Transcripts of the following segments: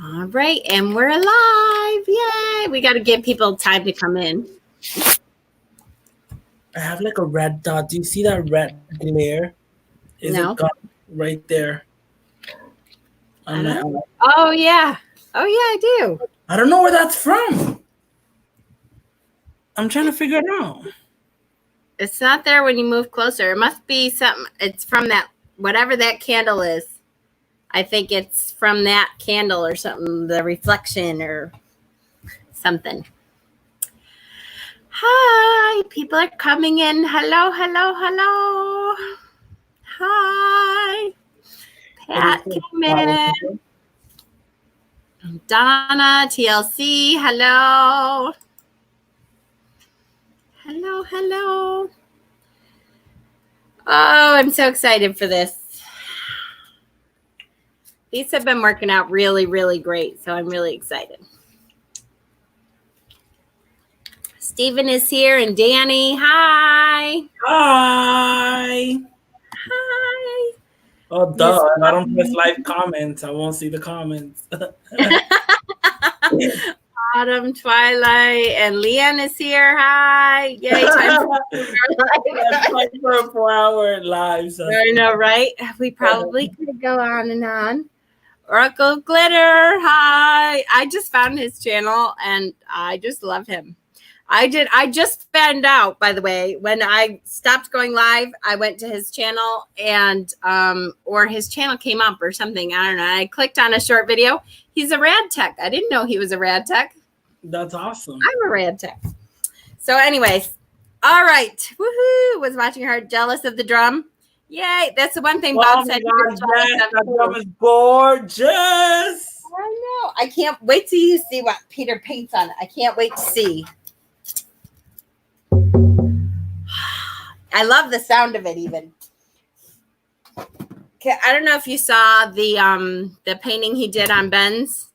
All right, and we're live. Yay! We got to give people time to come in. I have like a red dot. Do you see that red glare? Is No. it gone right there on my eye? Oh, yeah. Oh, yeah, I do. I don't know where that's from. I'm trying to figure it out. It's not there when you move closer. It must be something. It's from that, whatever that candle is. I think it's from that candle or something, the reflection or something. Hi, people are coming in. Hello, hello, hello. Hi. Pat came in. Donna, TLC, hello. Hello, hello. Oh, I'm so excited for this. These have been working out really, really great, so I'm really excited. Stephen is here and Danny. Hi. Hi. Hi. Oh, duh. I don't press live comments. I won't see the comments. Autumn, Twilight, and Leanne is here. Hi. Yay, time for a 4-hour live. So. I know, right? We probably could go on and on. Oracle Glitter, hi. I just found his channel and I just love him. I just found out, by the way, when I stopped going live, I went to his channel and or his channel came up or something. I don't know. I clicked on a short video. He's a rad tech. I didn't know he was a rad tech. That's awesome. I'm a rad tech. So anyways, all right. Woohoo! Was watching her jealous of the drum. Yay! That's the one thing Bob said. Yes, that drum is gorgeous. I know. I can't wait till you see what Peter paints on it. I can't wait to see. I love the sound of it even. Okay, I don't know if you saw the painting he did on Ben's.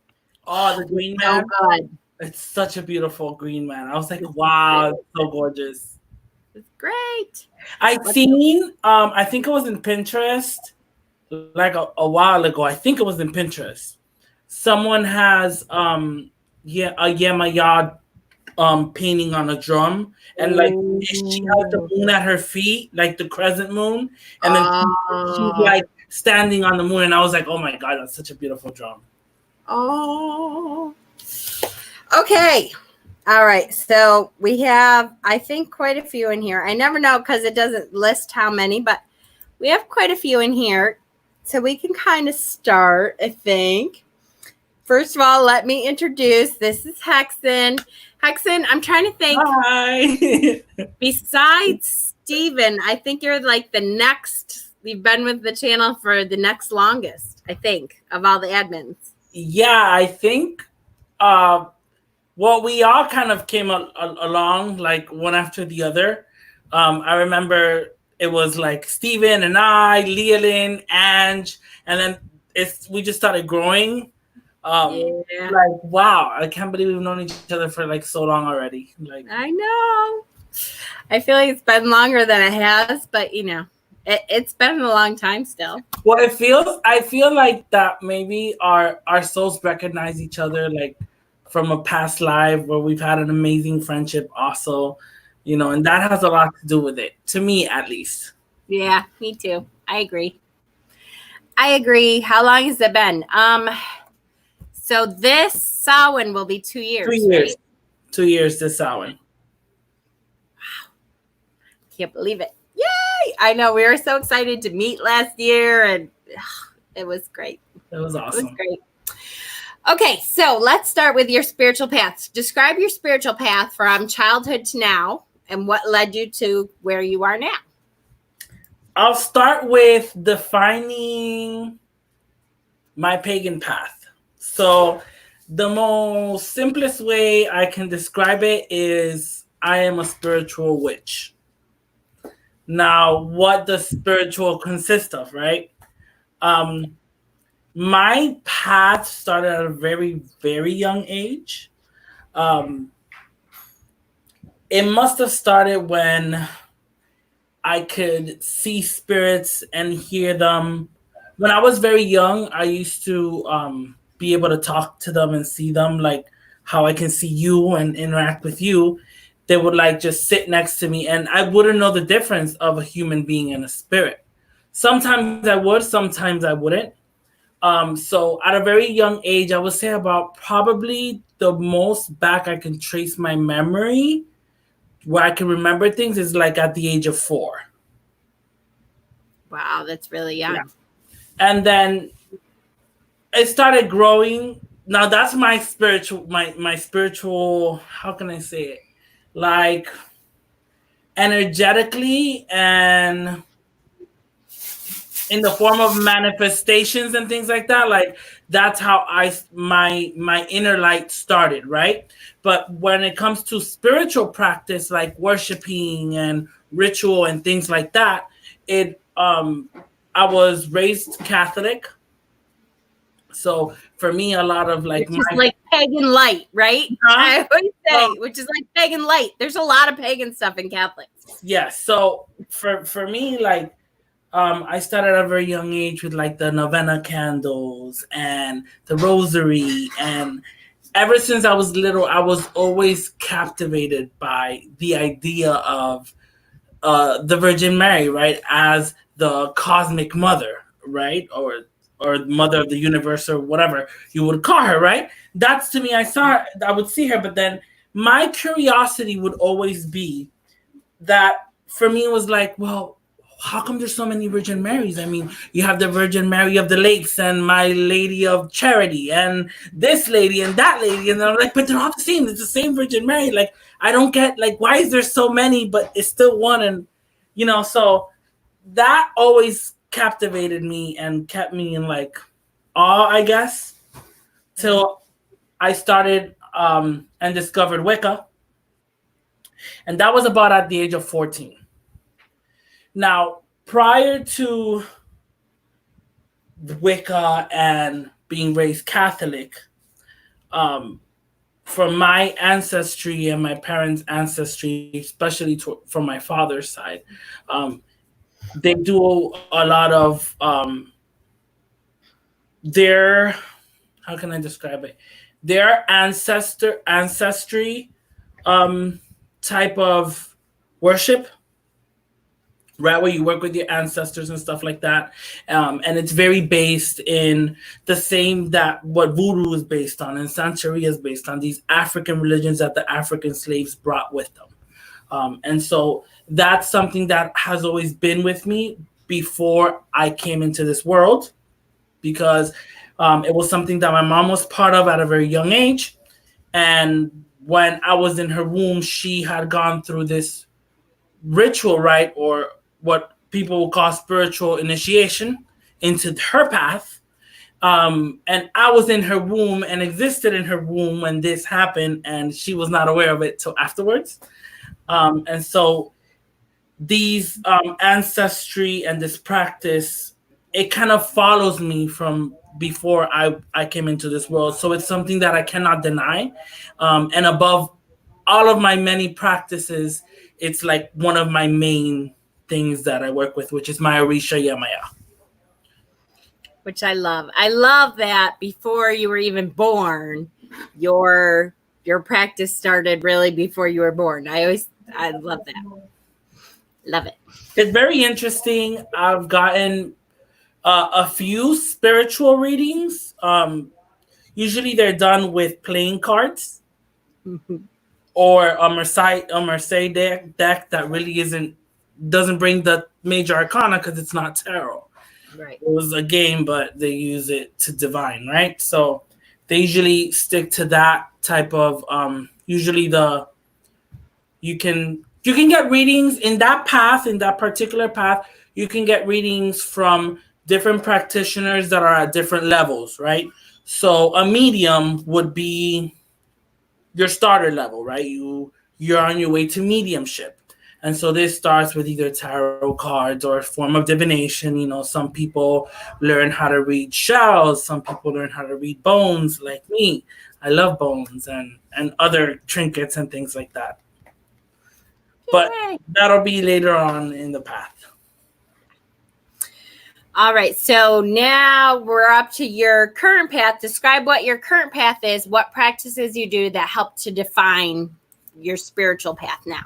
Oh, the green man. So good. It's such a beautiful green man. I was like, wow, it's so gorgeous. It's great. I seen, I think it was in Pinterest, like a while ago. I think it was in Pinterest. Someone has, a Yemayad painting on a drum, and like she has the moon at her feet, like the crescent moon, and then she's like standing on the moon. And I was like, oh my God, that's such a beautiful drum. Oh. Okay. All right. So we have, I think, quite a few in here. I never know because it doesn't list how many, but we have quite a few in here. So we can kind of start, I think. First of all, let me introduce. This is Hecsen. Hecsen, I'm trying to think. Hi. Besides Steven, I think you're like the next. You've been with the channel for the next longest, I think, of all the admins. Yeah, I think. Well, we all kind of came along like one after the other. I remember it was like Steven and I, Leolyn, Ange, and then we just started growing. Like, wow, I can't believe we've known each other for like so long already. Like, I know. I feel like it's been longer than it has, but you know, it's been a long time still. Well, I feel like that maybe our souls recognize each other like from a past life where we've had an amazing friendship also, you know, and that has a lot to do with it, to me at least. Yeah, me too. I agree. How long has it been? So this Samhain will be 2 years. 2 years. Right? 2 years this Samhain. Wow. Can't believe it. Yay! I know we were so excited to meet last year and it was great. It was awesome. It was great. Okay, so let's start with your spiritual path. Describe your spiritual path from childhood to now and what led you to where you are now. I'll start with defining my pagan path. So the most simplest way I can describe it is I am a spiritual witch. Now, what does spiritual consist of, right? My path started at a very, very young age. It must have started when I could see spirits and hear them. When I was very young, I used to be able to talk to them and see them, like how I can see you and interact with you, they would like just sit next to me and I wouldn't know the difference of a human being and a spirit. Sometimes I would, sometimes I wouldn't. So at a very young age, I would say about probably the most back I can trace my memory where I can remember things is like at the age of 4. Wow, that's really young. Yeah. And then it started growing. Now that's my spiritual, how can I say it? Like energetically and in the form of manifestations and things like that, like that's how my inner light started, right? But when it comes to spiritual practice like worshiping and ritual and things like that, it I was raised Catholic, so for me a lot of like which is like pagan light, right? I always say, which is like pagan light. There's a lot of pagan stuff in Catholics. Yeah, so for me, like I started at a very young age with like the novena candles and the rosary. And ever since I was little, I was always captivated by the idea of the Virgin Mary, right, as the cosmic mother, right, or mother of the universe or whatever you would call her, right? That's to me, I would see her, but then my curiosity would always be that for me it was like, well, how come there's so many Virgin Marys? I mean, you have the Virgin Mary of the Lakes and My Lady of Charity and this lady and that lady. And I'm like, but they're all the same. It's the same Virgin Mary. Like, I don't get, like, why is there so many, but it's still one? And, so that always captivated me and kept me in, like, awe, I guess, till I started and discovered Wicca. And that was about at the age of 14. Now, prior to Wicca and being raised Catholic, from my ancestry and my parents' ancestry, especially from my father's side, they do a lot of their, how can I describe it? Their ancestry type of worship, right, where you work with your ancestors and stuff like that, and it's very based in the same that what voodoo is based on and Santeria is based on, these African religions that the African slaves brought with them, and so that's something that has always been with me before I came into this world, because it was something that my mom was part of at a very young age, and when I was in her womb, she had gone through this ritual, right, or what people will call spiritual initiation into her path. And I was in her womb and existed in her womb when this happened, and she was not aware of it till afterwards. And so these ancestry and this practice, it kind of follows me from before I came into this world. So it's something that I cannot deny. And above all of my many practices, it's like one of my main things that I work with, which is my Orisha Yamaya. Which I love. I love that before you were even born, your practice started really before you were born. I love that. Love it. It's very interesting. I've gotten a few spiritual readings. Usually they're done with playing cards. Or a Marseille deck that really doesn't bring the major arcana because it's not tarot. Right. It was a game, but they use it to divine, right? So they usually stick to that type of usually you can get readings in that path, in that particular path. You can get readings from different practitioners that are at different levels, right? So a medium would be your starter level, right? You're on your way to mediumship. And so this starts with either tarot cards or a form of divination. Some people learn how to read shells. Some people learn how to read bones, like me. I love bones and other trinkets and things like that. But that'll be later on in the path. All right. So now we're up to your current path. Describe what your current path is, what practices you do that help to define your spiritual path now.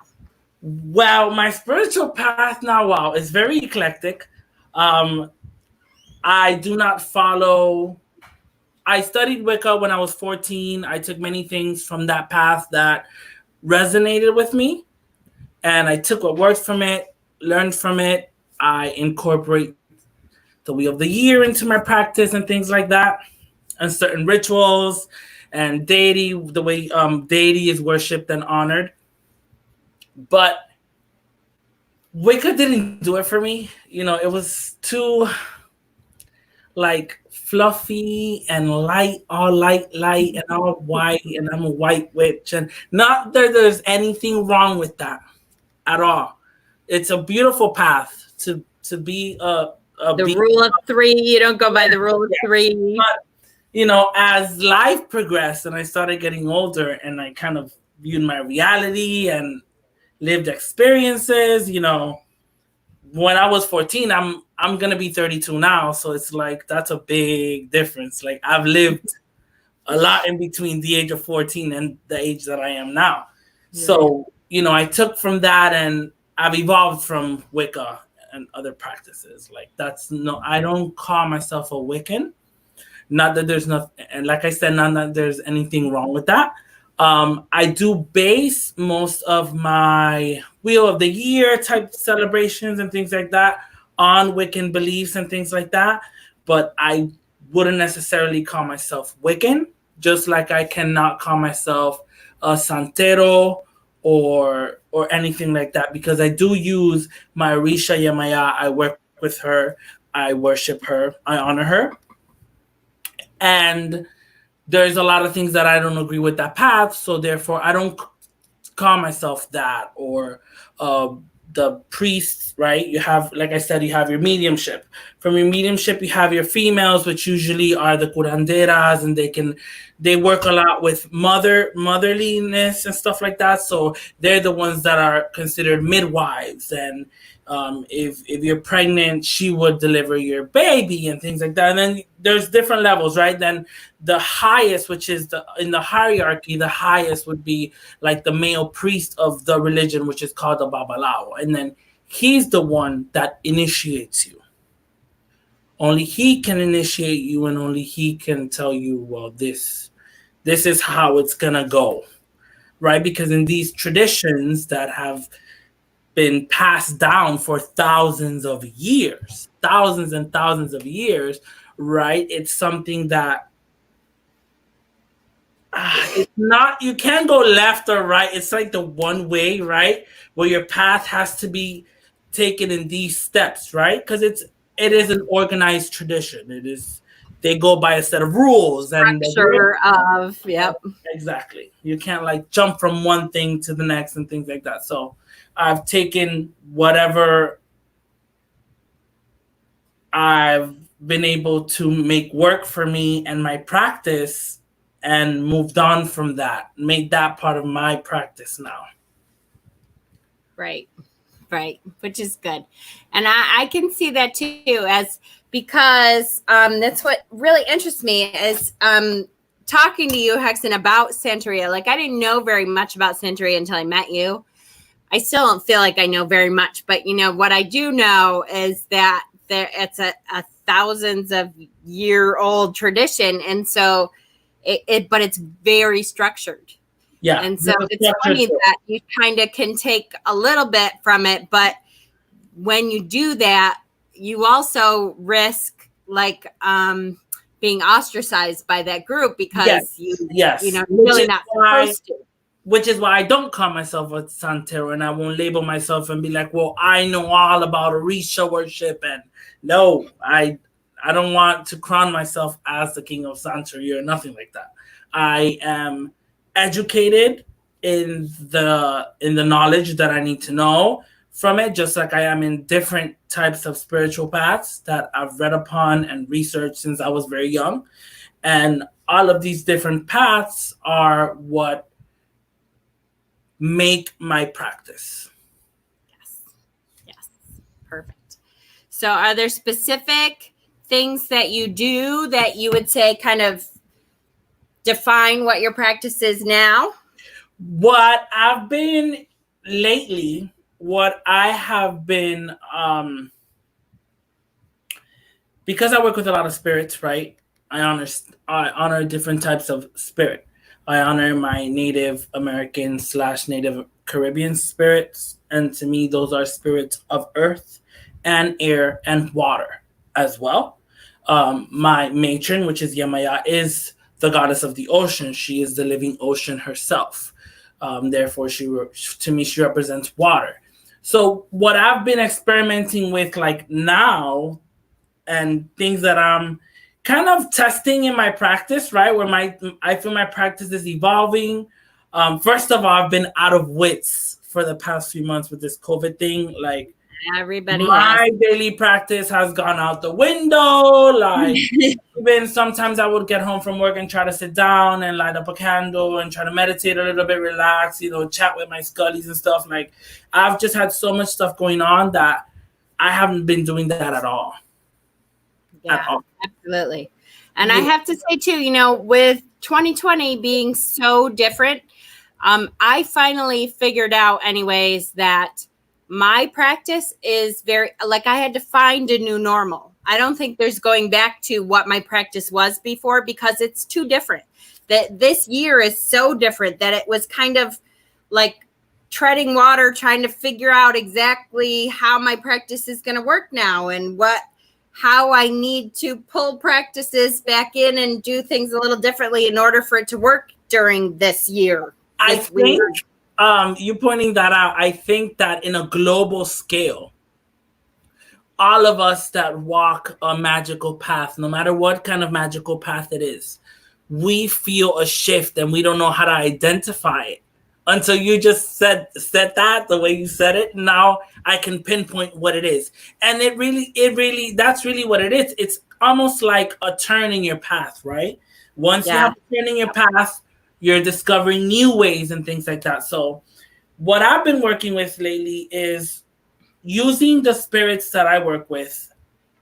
Well, my spiritual path now, wow, is very eclectic. Um, I do not follow. I studied Wicca when I was 14. I took many things from that path that resonated with me, and I took what worked from it, learned from it. I incorporate the wheel of the year into my practice and things like that, and certain rituals and deity, the way deity is worshipped and honored. But Wicca didn't do it for me. You know, it was too like fluffy and light, all light, and all white, and I'm a white witch. And not that there's anything wrong with that at all. It's a beautiful path to be The be. rule of three. You don't go by the rule of Yes. three. But, you know, as life progressed and I started getting older and I kind of viewed my reality and lived experiences, you know, when I was 14, I'm gonna be 32 now. So it's like that's a big difference. Like I've lived a lot in between the age of 14 and the age that I am now. So, you know, I took from that and I've evolved from Wicca and other practices. Like that's no, I don't call myself a Wiccan. Not that there's nothing, and like I said, not that there's anything wrong with that. I do base most of my Wheel of the Year type celebrations and things like that on Wiccan beliefs and things like that. But I wouldn't necessarily call myself Wiccan, just like I cannot call myself a Santero or anything like that, because I do use my Orisha Yemaya. I work with her, I worship her, I honor her. And there's a lot of things that I don't agree with that path, so therefore I don't call myself that. Or uh, the priests, right? You have, like I said, you have your mediumship. From your mediumship, you have your females, which usually are the curanderas, and they work a lot with motherliness and stuff like that. So they're the ones that are considered midwives, and if you're pregnant, she would deliver your baby and things like that. And then there's different levels, right? Then the highest, which is in the hierarchy, the highest would be like the male priest of the religion, which is called the Babalao. And then he's the one that initiates you. Only he can initiate you, and only he can tell you, well, this is how it's gonna go, right? Because in these traditions that have been passed down for thousands of years, thousands and thousands of years, right? It's something that it's not, you can't go left or right. It's like the one way, right? Where your path has to be taken in these steps, right? Because it is an organized tradition. It is, they go by a set of rules and Structure of, yep. Exactly. You can't like jump from one thing to the next and things like that. So I've taken whatever I've been able to make work for me and my practice and moved on from that, made that part of my practice now. Right. Right. Which is good. And I can see that too, as because that's what really interests me is talking to you, Hecsen, about Santeria. Like I didn't know very much about Santeria until I met you. I still don't feel like I know very much, but you know what I do know is that it's a thousands of year old tradition, and so but it's very structured. Yeah. And so it's funny that you kind of can take a little bit from it, but when you do that, you also risk like being ostracized by that group because you know, you're really not supposed to. Which is why I don't call myself a Santero, and I won't label myself and be like, well, I know all about Orisha worship. And no, I don't want to crown myself as the king of Santeria or nothing like that. I am educated in the knowledge that I need to know from it, just like I am in different types of spiritual paths that I've read upon and researched since I was very young. And all of these different paths are what make my practice. Yes. Perfect. So are there specific things that you do that you would say kind of define what your practice is now? What I've been lately, what I have been, because I work with a lot of spirits, right? I honor different types of spirit. I honor my Native American / Native Caribbean spirits, and to me, those are spirits of earth and air and water as well. My matron, which is Yemaya, is the goddess of the ocean. She is the living ocean herself. Therefore, to me, she represents water. So, what I've been experimenting with, like now, and things that I'm kind of testing in my practice, right? I feel my practice is evolving. First of all, I've been out of wits for the past few months with this COVID thing. Like Everybody my has. daily practice has gone out the window. Like even sometimes I would get home from work and try to sit down and light up a candle and try to meditate a little bit, relax, chat with my scullies and stuff. Like I've just had so much stuff going on that I haven't been doing that at all. Yeah, absolutely. And I have to say too, with 2020 being so different, I finally figured out anyways that my practice is very, like, I had to find a new normal. I don't think there's going back to what my practice was before because it's too different. That this year is so different that it was kind of like treading water, trying to figure out exactly how my practice is going to work now and how I need to pull practices back in and do things a little differently in order for it to work during this year. I think you pointing that out, I think that in a global scale, all of us that walk a magical path, no matter what kind of magical path it is, we feel a shift and we don't know how to identify it. Until you just said that the way you said it, now I can pinpoint what it is. And it really, that's really what it is. It's almost like a turn in your path, right? Once you have a turn in your path, you're discovering new ways and things like that. So what I've been working with lately is using the spirits that I work with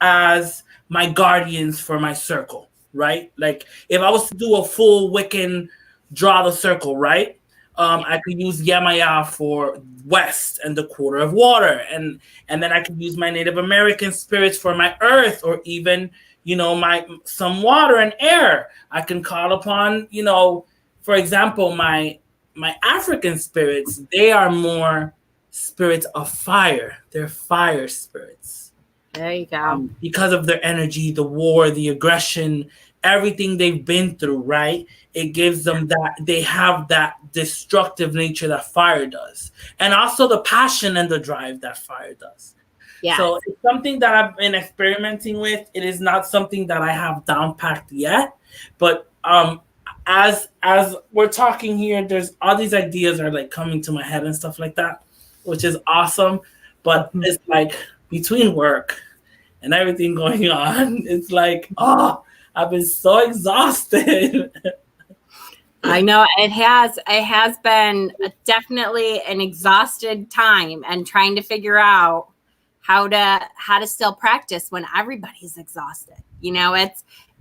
as my guardians for my circle, right? Like if I was to do a full Wiccan draw the circle, right? I could use Yemaya for west and the quarter of water, and then I could use my Native American spirits for my earth, or even my some water and air. I can call upon for example, my African spirits. They are more spirits of fire. They're fire spirits. There you go. Because of their energy, the war, the aggression, everything they've been through, right? It gives them that, they have that destructive nature that fire does. And also the passion and the drive that fire does. Yeah. So it's something that I've been experimenting with. It is not something that I have down packed yet. But as we're talking here, there's all these ideas are like coming to my head and stuff like that, which is awesome. But it's like between work and everything going on, it's like, I've been so exhausted. I know it has been definitely an exhausted time, and trying to figure out how to still practice when everybody's exhausted.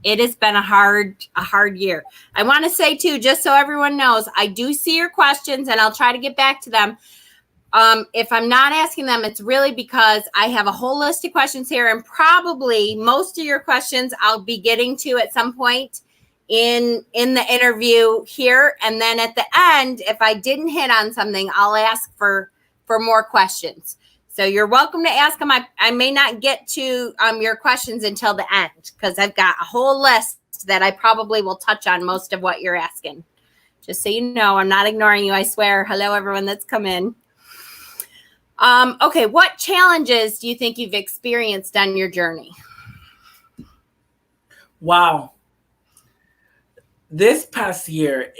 It has been a hard year. I want to say too, just so everyone knows, I do see your questions and I'll try to get back to them. If I'm not asking them, it's really because I have a whole list of questions here, and probably most of your questions I'll be getting to at some point in the interview here. And then at the end, if I didn't hit on something, I'll ask for more questions. So you're welcome to ask them. I may not get to your questions until the end because I've got a whole list that I probably will touch on most of what you're asking. Just so you know, I'm not ignoring you, I swear. Hello, everyone that's come in. Okay, what challenges do you think you've experienced on your journey? Wow. This past year,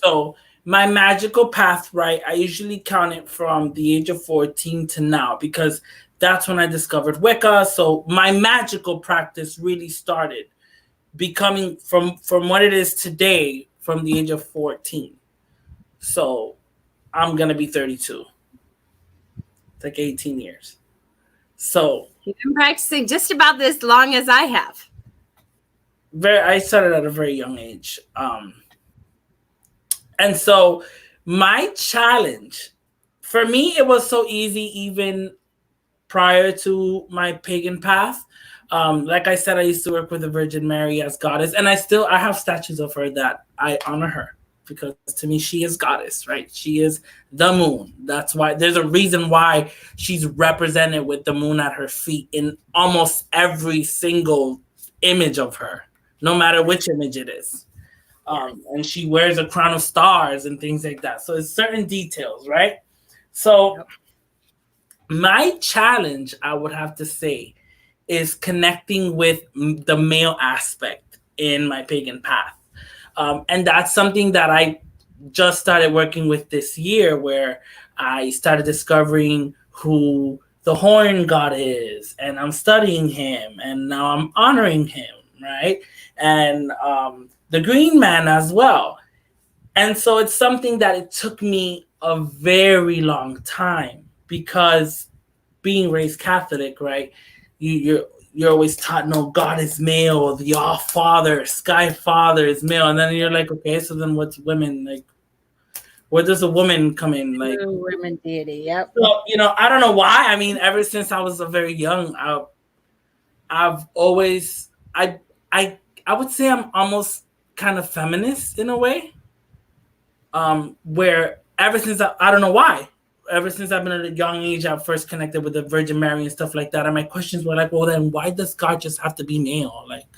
so my magical path, right? I usually count it from the age of 14 to now because that's when I discovered Wicca. So my magical practice really started becoming from what it is today from the age of 14. So I'm going to be 32. It's like 18 years. So you've been practicing just about as long as I have. I started at a very young age. And so my challenge, for me, it was so easy even prior to my pagan path. Like I said, I used to work with the Virgin Mary as goddess, and I have statues of her that I honor her because to me she is goddess, right? She is the moon. That's why there's a reason why she's represented with the moon at her feet in almost every single image of her, no matter which image it is. And she wears a crown of stars and things like that. So it's certain details, right? So my challenge, I would have to say, is connecting with the male aspect in my pagan path. And that's something that I just started working with this year, where I started discovering who the horn god is, and I'm studying him, and now I'm honoring him, right? And the green man as well. And so it's something that it took me a very long time because being raised Catholic, right? You're always taught, no, God is male, the All Father, Sky Father is male, and then you're like, okay, so then what's women like? Where does a woman come in? Like, women deity, yep. so I don't know why. I mean, ever since I was a very young, I've always I would say I'm almost kind of feminist in a way. Where ever since I don't know why, ever since I've been at a young age, I've first connected with the Virgin Mary and stuff like that. And my questions were like, well, then why does God just have to be male? Like,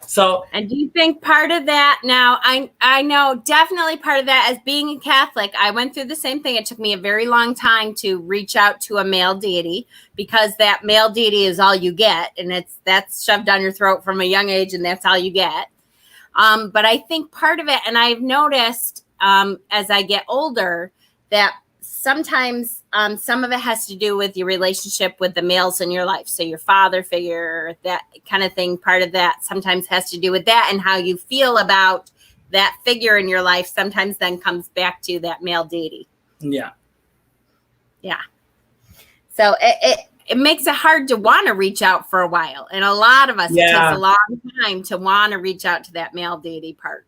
so. And do you think part of that now, I know definitely part of that as being a Catholic, I went through the same thing. It took me a very long time to reach out to a male deity because that male deity is all you get. And that's shoved down your throat from a young age and that's all you get. But I think part of it, and I've noticed as I get older, that sometimes some of it has to do with your relationship with the males in your life. So your father figure, that kind of thing, part of that sometimes has to do with that, and how you feel about that figure in your life sometimes then comes back to that male deity. Yeah. Yeah. So it makes it hard to want to reach out for a while. And a lot of us, it takes a long time to want to reach out to that male deity part.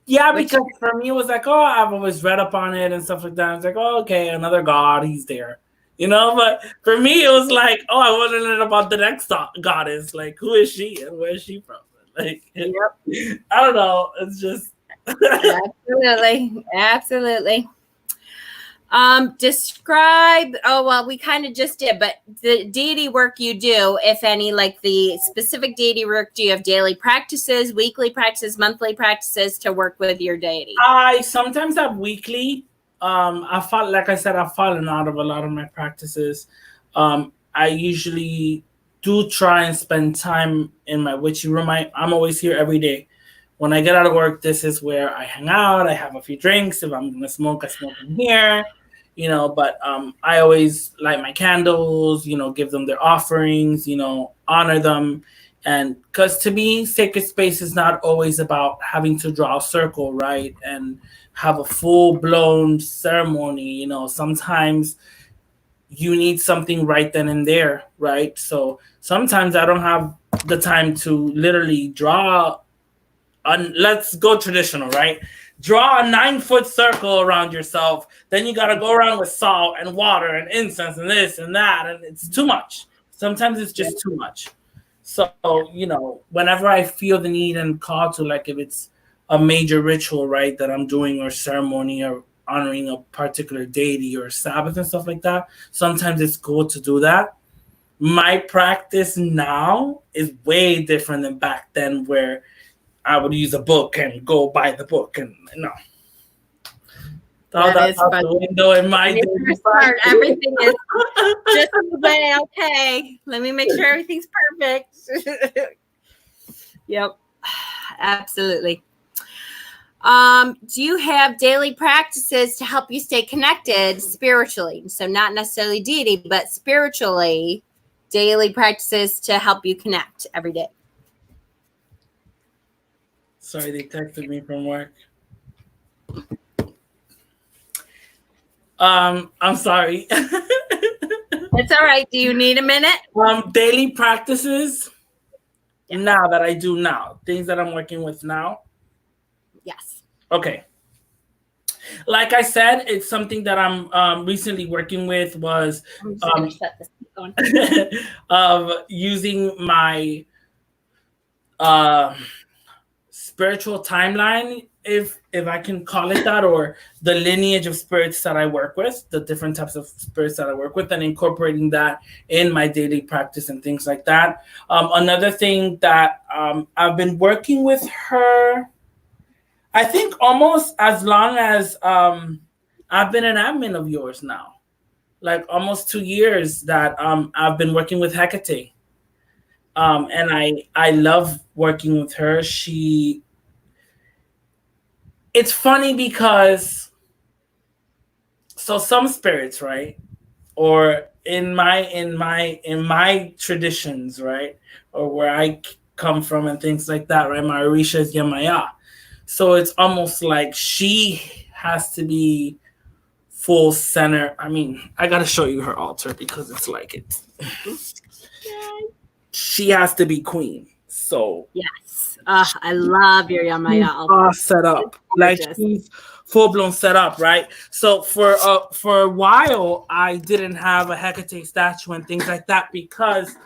Yeah, because for me, it was like, oh, I've always read up on it and stuff like that. It's like, oh, okay, another god, he's there. But for me, it was like, oh, I want to learn about the next goddess. Like, who is she and where is she from? Like, I don't know. It's just. Absolutely. Describe, we kind of just did, but the deity work you do, if any, like the specific deity work, do you have daily practices, weekly practices, monthly practices to work with your deity? I sometimes have weekly. Like I said, I've fallen out of a lot of my practices. I usually do try and spend time in my witchy room. I'm always here every day. When I get out of work, this is where I hang out. I have a few drinks. If I'm going to smoke, I smoke in here. But I always light my candles, give them their offerings, honor them. And because to me, sacred space is not always about having to draw a circle, right? And have a full-blown ceremony. Sometimes you need something right then and there, right? So sometimes I don't have the time to literally draw. Let's go traditional, right? Draw a 9-foot circle around yourself. Then you got to go around with salt and water and incense and this and that. And it's too much. Sometimes it's just too much. So, whenever I feel the need and call to, like if it's a major ritual, right, that I'm doing or ceremony or honoring a particular deity or Sabbath and stuff like that, sometimes it's cool to do that. My practice now is way different than back then, where I would use a book and go buy the book, and that's out the window in my part. Everything is just the way. Okay, let me make sure everything's perfect. Yep, absolutely. Do you have daily practices to help you stay connected spiritually? So not necessarily deity, but spiritually, daily practices to help you connect every day. Sorry, they texted me from work. I'm sorry. It's all right. Do you need a minute? Daily practices Yeah. now that I do now, things that I'm working with now. Yes. Okay. Like I said, it's something that I'm recently working with was I'm just going to set this going. of using my uh, spiritual timeline, if I can call it that, or the lineage of spirits that I work with, the different types of spirits that I work with, and incorporating that in my daily practice and things like that. Another thing that I've been working with her, I think almost as long as I've been an admin of yours now, like almost 2 years that I've been working with Hecate. And I love working with her. It's funny because so some spirits, right? Or in my traditions, right? Or where I come from and things like that, right? My Orisha is Yamaya. So it's almost like she has to be full center. I mean, I gotta show you her altar because it's like it's she has to be queen. So Yes. I love your Yamaya altar. all set up. Like she's full blown set up, right? So for a while I didn't have a Hecate statue and things like that because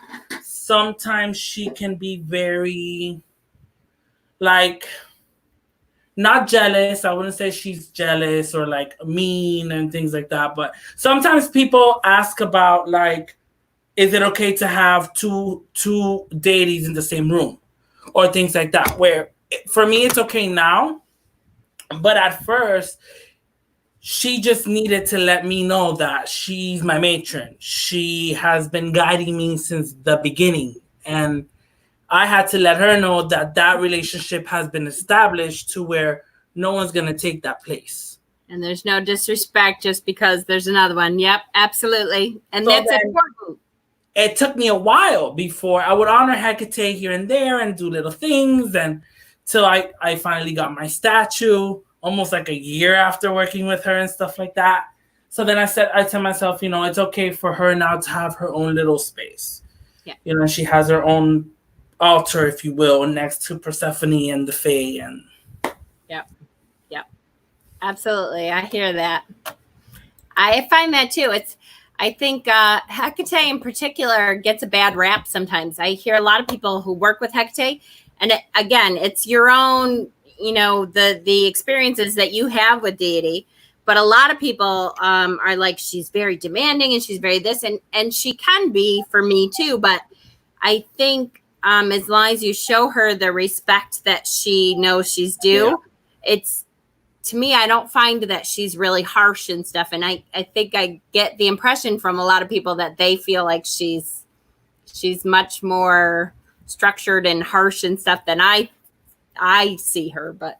sometimes she can be very like not jealous. I wouldn't say she's jealous or like mean and things like that. But sometimes people ask about like, is it okay to have two deities in the same room or things like that? Where for me it's okay now, but at first she just needed to let me know that she's my matron. She has been guiding me since the beginning, and I had to let her know that that relationship has been established to where no one's going to take that place. And there's no disrespect just because there's another one. Yep, absolutely. And so that's important. It took me a while before I would honor Hecate here and there and do little things, and till I finally got my statue almost like a year after working with her and stuff like that. So then I tell myself, it's okay for her now to have her own little space. Yeah. She has her own altar, if you will, next to Persephone and the Fae. And Yep. Absolutely. I hear that. I find that too. I think Hecate in particular gets a bad rap sometimes. I hear a lot of people who work with Hecate, and again, it's your own, the experiences that you have with deity. But a lot of people are like, she's very demanding and she's very this, and she can be for me too. But I think as long as you show her the respect that she knows she's due, it's, to me, I don't find that she's really harsh and stuff. And I think I get the impression from a lot of people that they feel like she's much more structured and harsh and stuff than I see her. But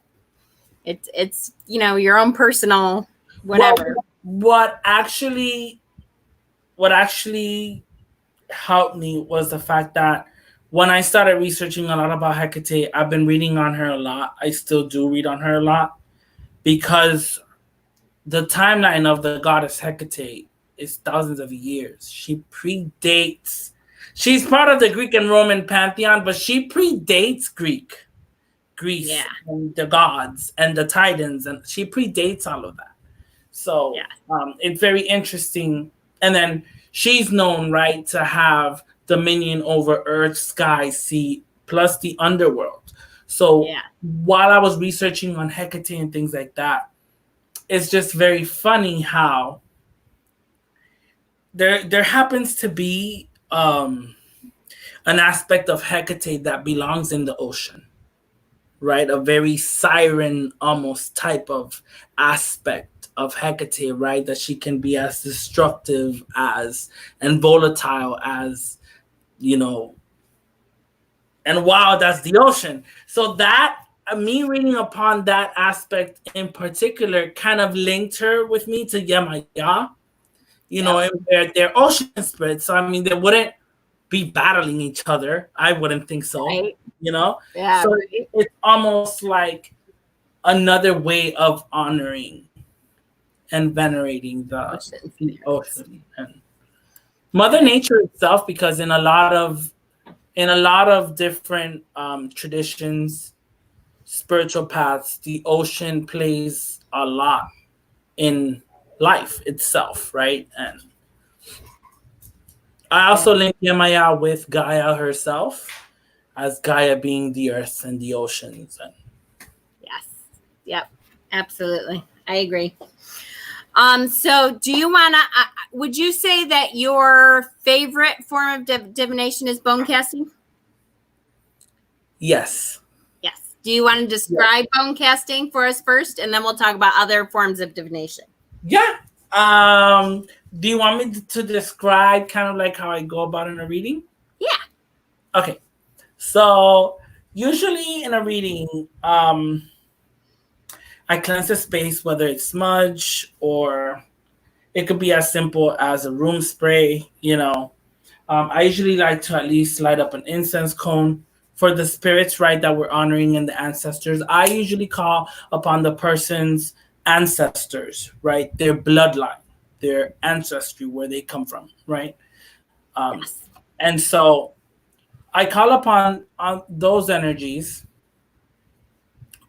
it's your own personal whatever. What actually helped me was the fact that when I started researching a lot about Hecate, I've been reading on her a lot. I still do read on her a lot. Because the timeline of the goddess Hecate is thousands of years. She predates. She's part of the Greek and Roman pantheon, but she predates Greece, and the gods and the Titans, and she predates all of that. So it's very interesting. And then she's known, right, to have dominion over earth, sky, sea, plus the underworld. So while I was researching on Hecate and things like that, it's just very funny how there happens to be an aspect of Hecate that belongs in the ocean, right? A very siren almost type of aspect of Hecate, right? That she can be as destructive as and volatile as, and wow, that's the ocean. So that me reading upon that aspect in particular kind of linked her with me to Yamaya, and they're ocean spirits. So I mean, they wouldn't be battling each other. I wouldn't think so. Right. Yeah. So it's almost like another way of honoring and venerating the ocean. And Mother Nature itself, because in a lot of different traditions, spiritual paths, the ocean plays a lot in life itself, right? And I also link Yemaya with Gaia herself, as Gaia being the earth and the oceans. And Yes. Yep. Absolutely. I agree. So do you want to, would you say that your favorite form of divination is bone casting? yes. Yes. Do you want to describe bone casting for us first, and then we'll talk about other forms of divination? Yeah. Do you want me to describe kind of like how I go about in a reading? Yeah. Okay. So usually in a reading, I cleanse the space, whether it's smudge or it could be as simple as a room spray. I usually like to at least light up an incense cone for the spirits, right, that we're honoring and the ancestors. I usually call upon the person's ancestors, right, their bloodline, their ancestry, where they come from, right? Yes. And so I call upon on those energies.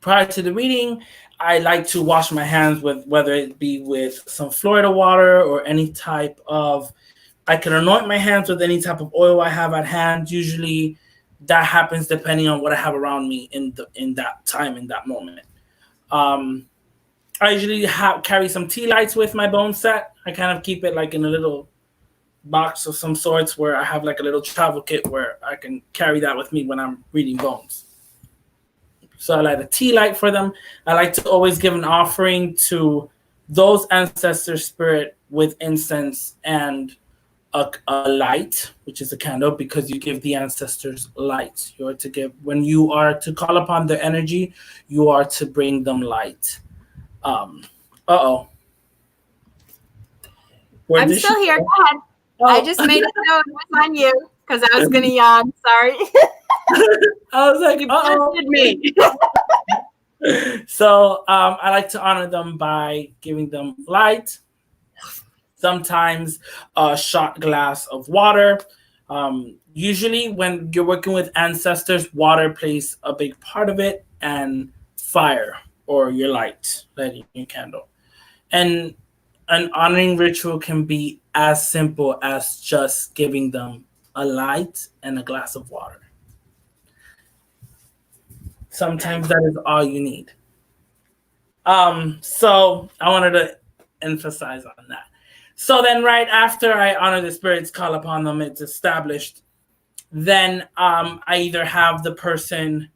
Prior to the reading, I like to wash my hands with, whether it be with some Florida water or any type of, I can anoint my hands with any type of oil I have at hand. Usually that happens depending on what I have around me in that time, in that moment. I usually carry some tea lights with my bone set. I kind of keep it like in a little box of some sorts where I have like a little travel kit where I can carry that with me when I'm reading bones. So I light a tea light for them. I like to always give an offering to those ancestor spirit with incense and a light, which is a candle, because you give the ancestors light. You are to give, when you are to call upon their energy, you are to bring them light. Uh-oh. I'm still here. Go ahead. Oh. I just made it know it was on you because I was going to yawn. Sorry. I was like, you busted me. So I like to honor them by giving them light. Sometimes a shot glass of water. Usually when you're working with ancestors, water plays a big part of it, and fire or your light, lighting your candle. And an honoring ritual can be as simple as just giving them a light and a glass of water. Sometimes that is all you need. So I wanted to emphasize on that. So then right after I honor the spirits, call upon them, it's established, then I either have the person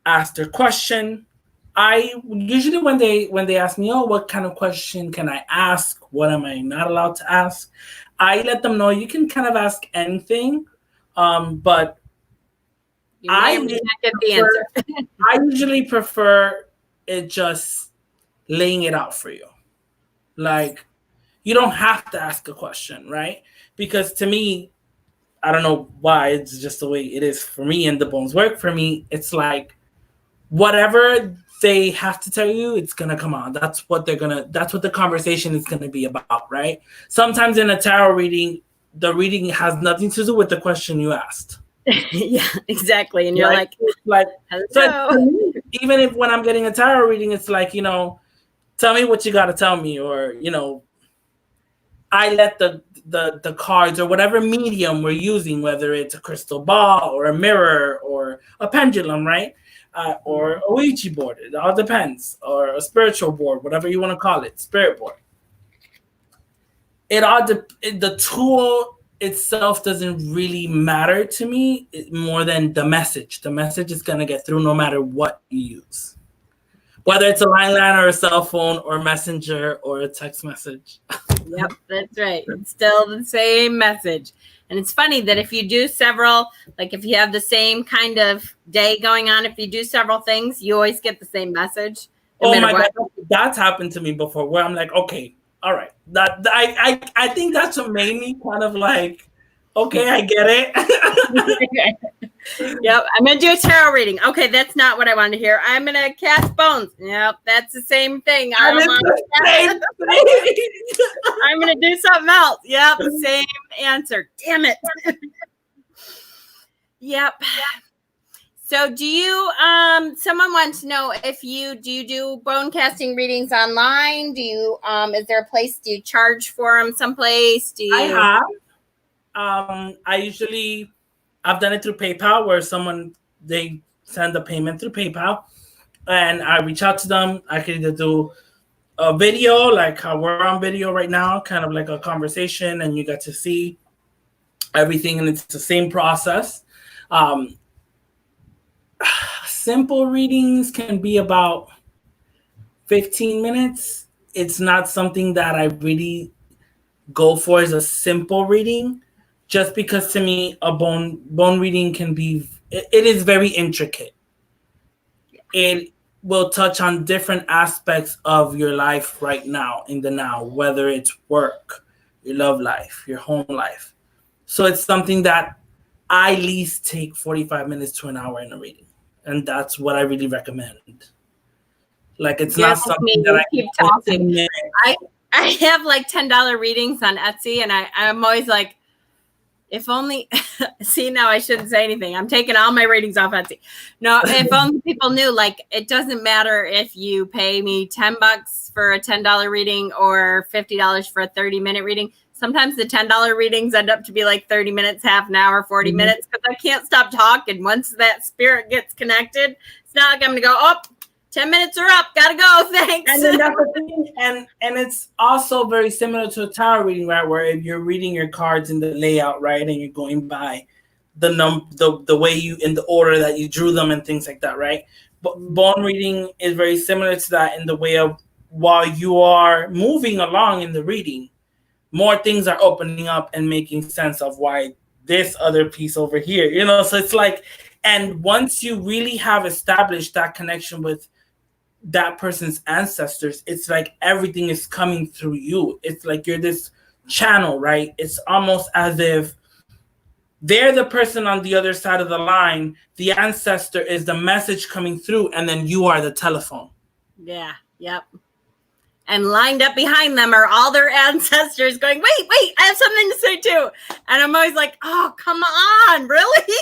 ask their question. I usually when they ask me, oh, what kind of question can I ask? What am I not allowed to ask? I let them know you can kind of ask anything, but I get the answer. I usually prefer it just laying it out for you. Like, you don't have to ask a question, right? Because to me, I don't know why, it's just the way it is for me and the bones work for me. It's like whatever they have to tell you, it's gonna come on. That's what the conversation is gonna be about, right? Sometimes in a tarot reading, the reading has nothing to do with the question you asked. Yeah, exactly. And you're like hello. So even if when I'm getting a tarot reading, it's like, tell me what you got to tell me, or I let the cards or whatever medium we're using, whether it's a crystal ball or a mirror or a pendulum, right? Or a Ouija board, it all depends, or a spiritual board, whatever you want to call it, spirit board. The tool itself doesn't really matter to me more than the message. The message is going to get through no matter what you use. Whether it's a line or a cell phone or messenger or a text message. Yep, that's right. It's still the same message. And it's funny that if you do several, like if you have the same kind of day going on, if you do several things, you always get the same message. No my God, that's happened to me before, where I'm like, okay, all right. I think that's what made me kind of like Okay, I get it. Yep, I'm gonna do a tarot reading. Okay, that's not what I wanted to hear. I'm gonna cast bones. Yep, that's the same thing. I don't want I'm gonna do something else. Yep, same answer. Damn it. Yep. So do you someone wants to know if you do bone casting readings online? Do you is there a place, do you charge for them someplace? Do you I have. I've done it through PayPal where they send the payment through PayPal and I reach out to them. I can either do a video like how we're on video right now, kind of like a conversation, and you get to see everything, and it's the same process. Simple readings can be about 15 minutes. It's not something that I really go for as a simple reading, just because to me a bone reading can be, it is very intricate. It will touch on different aspects of your life right now, in the now, whether it's work, your love life, your home life. So it's something that I least take 45 minutes to an hour in a reading, and that's what I really recommend. Like, it's not something that I keep talking. I have like $10 readings on Etsy, and I'm always like, if only, see, now I shouldn't say anything. I'm taking all my readings off Etsy. No, if only people knew, like, it doesn't matter if you pay me $10 for a $10 reading or $50 for a 30-minute reading. Sometimes the $10 readings end up to be like 30 minutes, half an hour, 40 minutes, because I can't stop talking. Once that spirit gets connected, it's not like I'm going to go, oh, 10 minutes are up. Gotta go. Thanks. And then that's the thing. And it's also very similar to a tarot reading, right? Where if you're reading your cards in the layout, right, and you're going by the way you, in the order that you drew them and things like that, right? But bone reading is very similar to that in the way of, while you are moving along in the reading, more things are opening up and making sense of why this other piece over here, so it's like, and once you really have established that connection with that person's ancestors, it's like everything is coming through you. It's like you're this channel, right? It's almost as if they're the person on the other side of the line. The ancestor is the message coming through, and then you are the telephone. Yeah. Yep. And lined up behind them are all their ancestors going, wait, I have something to say too. And I'm always like, oh, come on, really?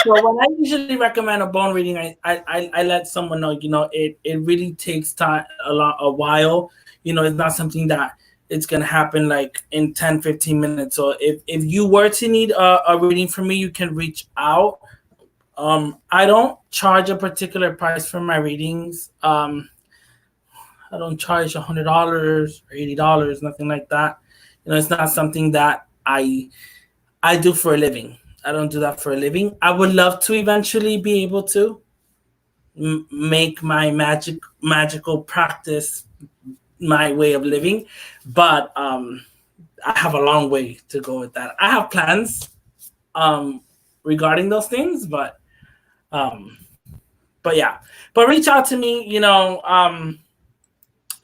So when I usually recommend a bone reading, I let someone know, it really takes time, a while. It's not something that it's going to happen like in 10, 15 minutes. So if you were to need a reading from me, you can reach out. I don't charge a particular price for my readings. I don't charge $100 or $80, nothing like that. It's not something that I do for a living. I don't do that for a living. I would love to eventually be able to make my magical practice my way of living, but I have a long way to go with that. I have plans regarding those things, but yeah. But reach out to me,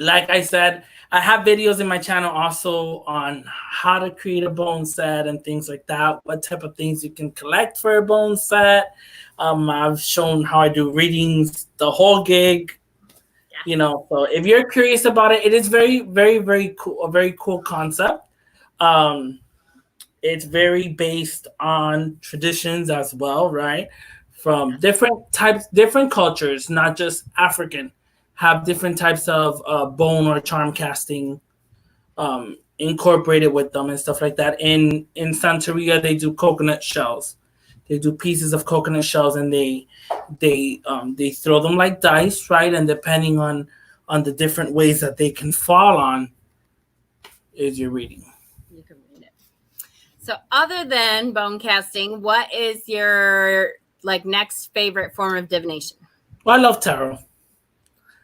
like I said, I have videos in my channel also on how to create a bone set and things like that, what type of things you can collect for a bone set. I've shown how I do readings, the whole gig, so if you're curious about it, it is very, very, very cool, a very cool concept. It's very based on traditions as well, right? From different types, different cultures, not just African, have different types of bone or charm casting incorporated with them and stuff like that. In Santeria, they do coconut shells. They do pieces of coconut shells, and they throw them like dice, right? And depending on the different ways that they can fall on, is your reading. You can read it. So, other than bone casting, what is your next favorite form of divination? Well, I love tarot.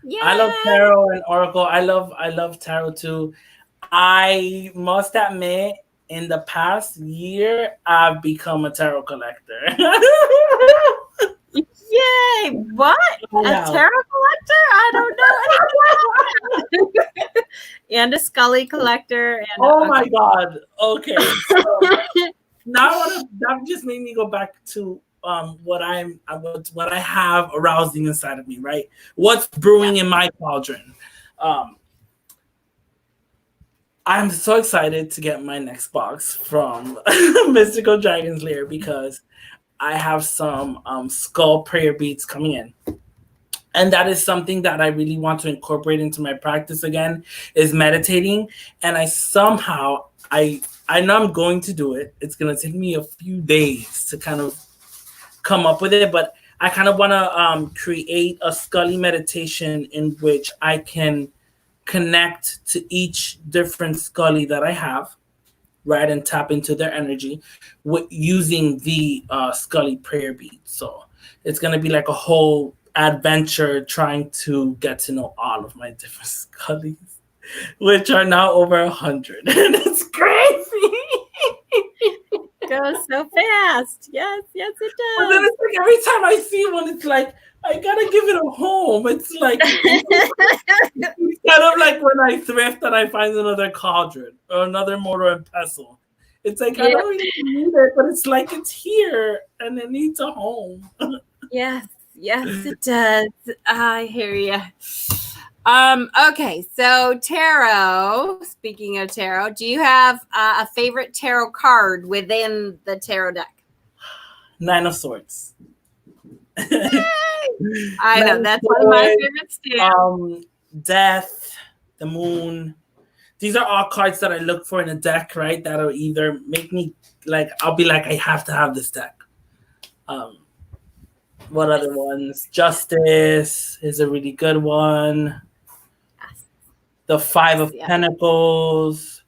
Yeah. I love tarot and oracle. I love tarot too. I must admit, in the past year, I've become a tarot collector. Yay! What? A tarot collector? I don't know. And a Scully collector. And oh my God. Okay. So, that just made me go back to what I have arousing inside of me, right? What's brewing in my cauldron. Um, I'm so excited to get my next box from Mystical Dragon's Lair because I have some skull prayer beads coming in. And that is something that I really want to incorporate into my practice again, is meditating. And I know I'm going to do it. It's going to take me a few days to kind of come up with it, but I kind of want to create a Scully meditation in which I can connect to each different Scully that I have, right, and tap into their energy with using the Scully prayer bead. So it's gonna be like a whole adventure trying to get to know all of my different Scullys, which are now over 100, and it's crazy. Goes so fast. Yes, it But then does. it's like every time I see one, it's like I gotta give it a home. It's like it's kind of like when I thrift and I find another cauldron or another mortar and pestle. It's like I Yeah. don't really need it, but it's like it's here and it needs a home. Yes, it does. I hear you. Okay, so tarot. Speaking of tarot, do you have a favorite tarot card within the tarot deck? Nine of Swords. I know that's one of my favorites too. Death, the Moon. These are all cards that I look for in a deck, right? That'll either make me like I'll be like I have to have this deck. What other ones? Justice is a really good one. The Five of Pentacles.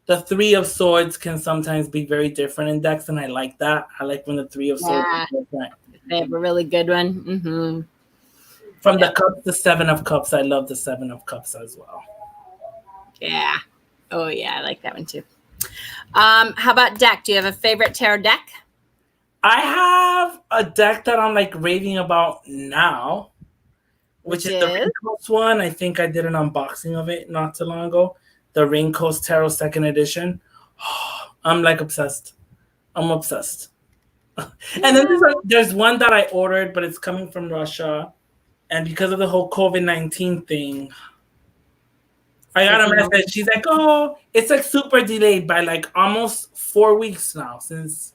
The Three of Swords can sometimes be very different in decks, and I like that. I like when the Three of Swords is different. They have a really good one. Mm-hmm. From the Cups, the Seven of Cups. I love the Seven of Cups as well. Yeah. Oh, yeah. I like that one too. How about deck? Do you have a favorite tarot deck? I have a deck that I'm like raving about now, which is the Raincoast one. I think I did an unboxing of it not too long ago. The Raincoast Tarot Second Edition. I'm like obsessed. I'm obsessed. And then there's one that I ordered, but it's coming from Russia. And because of the whole COVID-19 thing, I got a message. She's like, oh, it's like super delayed by like almost 4 weeks now since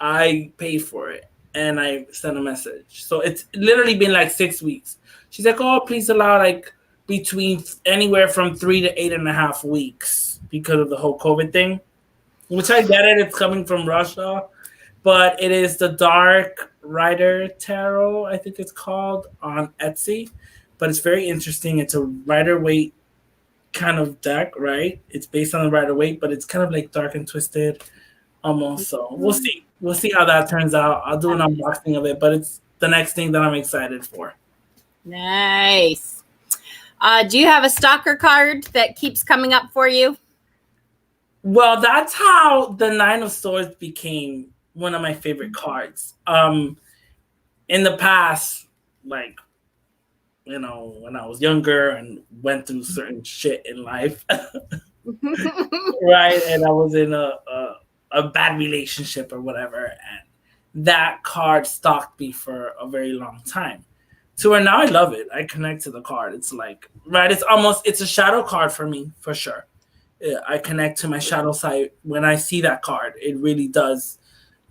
I paid for it. And I sent a message. So it's literally been like 6 weeks. She's like, oh, please allow like between anywhere from 3 to 8.5 weeks because of the whole COVID thing. Which I get it. It's coming from Russia. But it is the Dark Rider Tarot, I think it's called, on Etsy. But it's very interesting. It's a Rider-Waite kind of deck, right? It's based on the Rider-Waite, but it's kind of like dark and twisted almost. So we'll see. We'll see how that turns out. I'll do an unboxing of it, but it's the next thing that I'm excited for. Nice. Do you have a stalker card that keeps coming up for you? Well, that's how the Nine of Swords became one of my favorite cards. In the past, like, you know, when I was younger and went through certain shit in life, right? And I was in a bad relationship or whatever, and that card stalked me for a very long time. To where now I love it. I connect to the card. It's like, right? It's a shadow card for me, for sure. I connect to my shadow side when I see that card. It really does.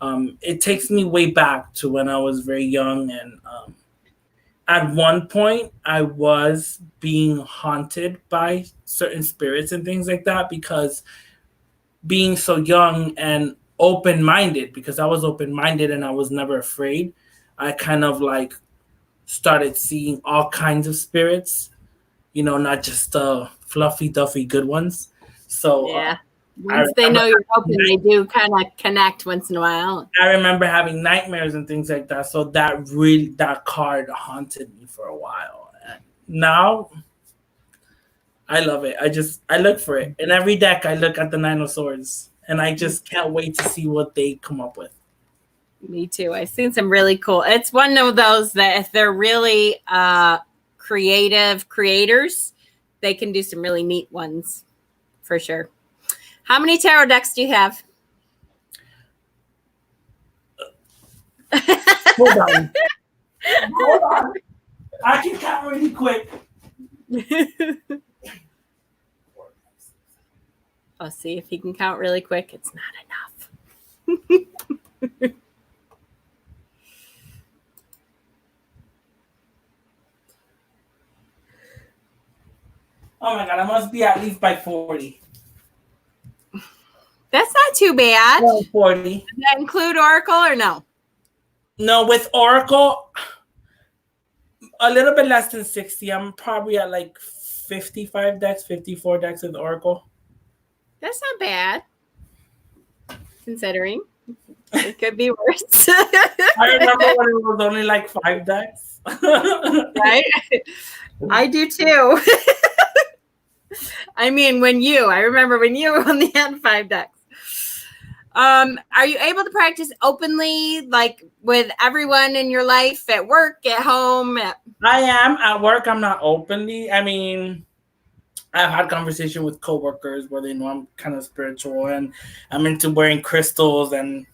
It takes me way back to when I was very young, and at one point I was being haunted by certain spirits and things like that because being so young and open-minded, because I was open-minded and I was never afraid, I kind of like started seeing all kinds of spirits, you know, not just the fluffy duffy good ones. So yeah. Once they know you're open, they do kind of connect once in a while. I remember having nightmares and things like that. So that card haunted me for a while. And now I love it. I look for it. In every deck I look at the Nine of Swords. And I just can't wait to see what they come up with. Me too. I've seen some really cool. It's one of those that if they're really creative creators, they can do some really neat ones for sure. How many tarot decks do you have? Hold on. Hold on. I can count really quick. I'll see if he can count really quick. It's not enough. Oh my god, I must be at least by 40. That's not too bad. 40. Does that include Oracle or no? No, with Oracle, a little bit less than 60. I'm probably at like 55 decks, 54 decks with Oracle. That's not bad, considering it could be worse. I remember when it was only like 5 decks. Right? I do too. I mean, I remember when you only had 5 decks. Are you able to practice openly, like with everyone in your life, at work, at home? I am at work. I'm not openly. I mean, I've had conversation with coworkers where they know I'm kind of spiritual and I'm into wearing crystals and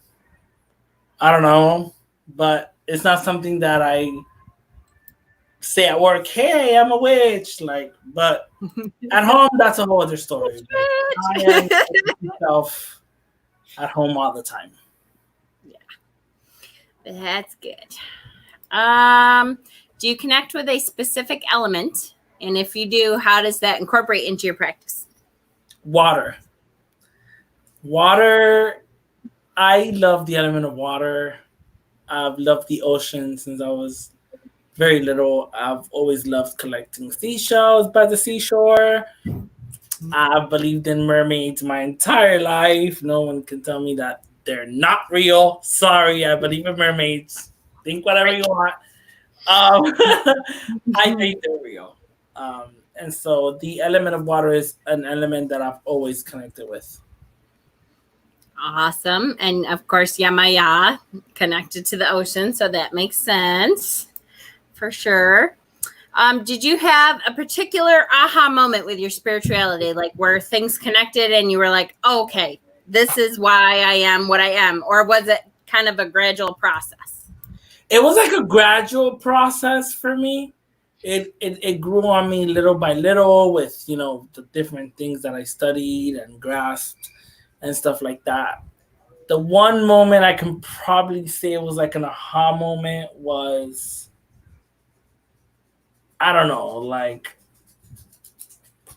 I don't know, but it's not something that I say at work, hey, I'm a witch. Like, but at home, that's a whole other story. I am myself at home all the time. Yeah, that's good. Do you connect with a specific element? And if you do, how does that incorporate into your practice? Water. I love the element of water. I've loved the ocean since I was very little. I've always loved collecting seashells by the seashore. I've believed in mermaids my entire life. No one can tell me that they're not real. Sorry, I believe in mermaids. Think whatever you want. I think they're real. And so the element of water is an element that I've always connected with. Awesome. And of course, Yamaya connected to the ocean. So that makes sense for sure. Did you have a particular aha moment with your spirituality, like where things connected and you were like, oh, okay, this is why I am what I am? Or was it kind of a gradual process? It was like a gradual process for me. It grew on me little by little with, the different things that I studied and grasped and stuff like that. The one moment I can probably say it was like an aha moment was, I don't know, like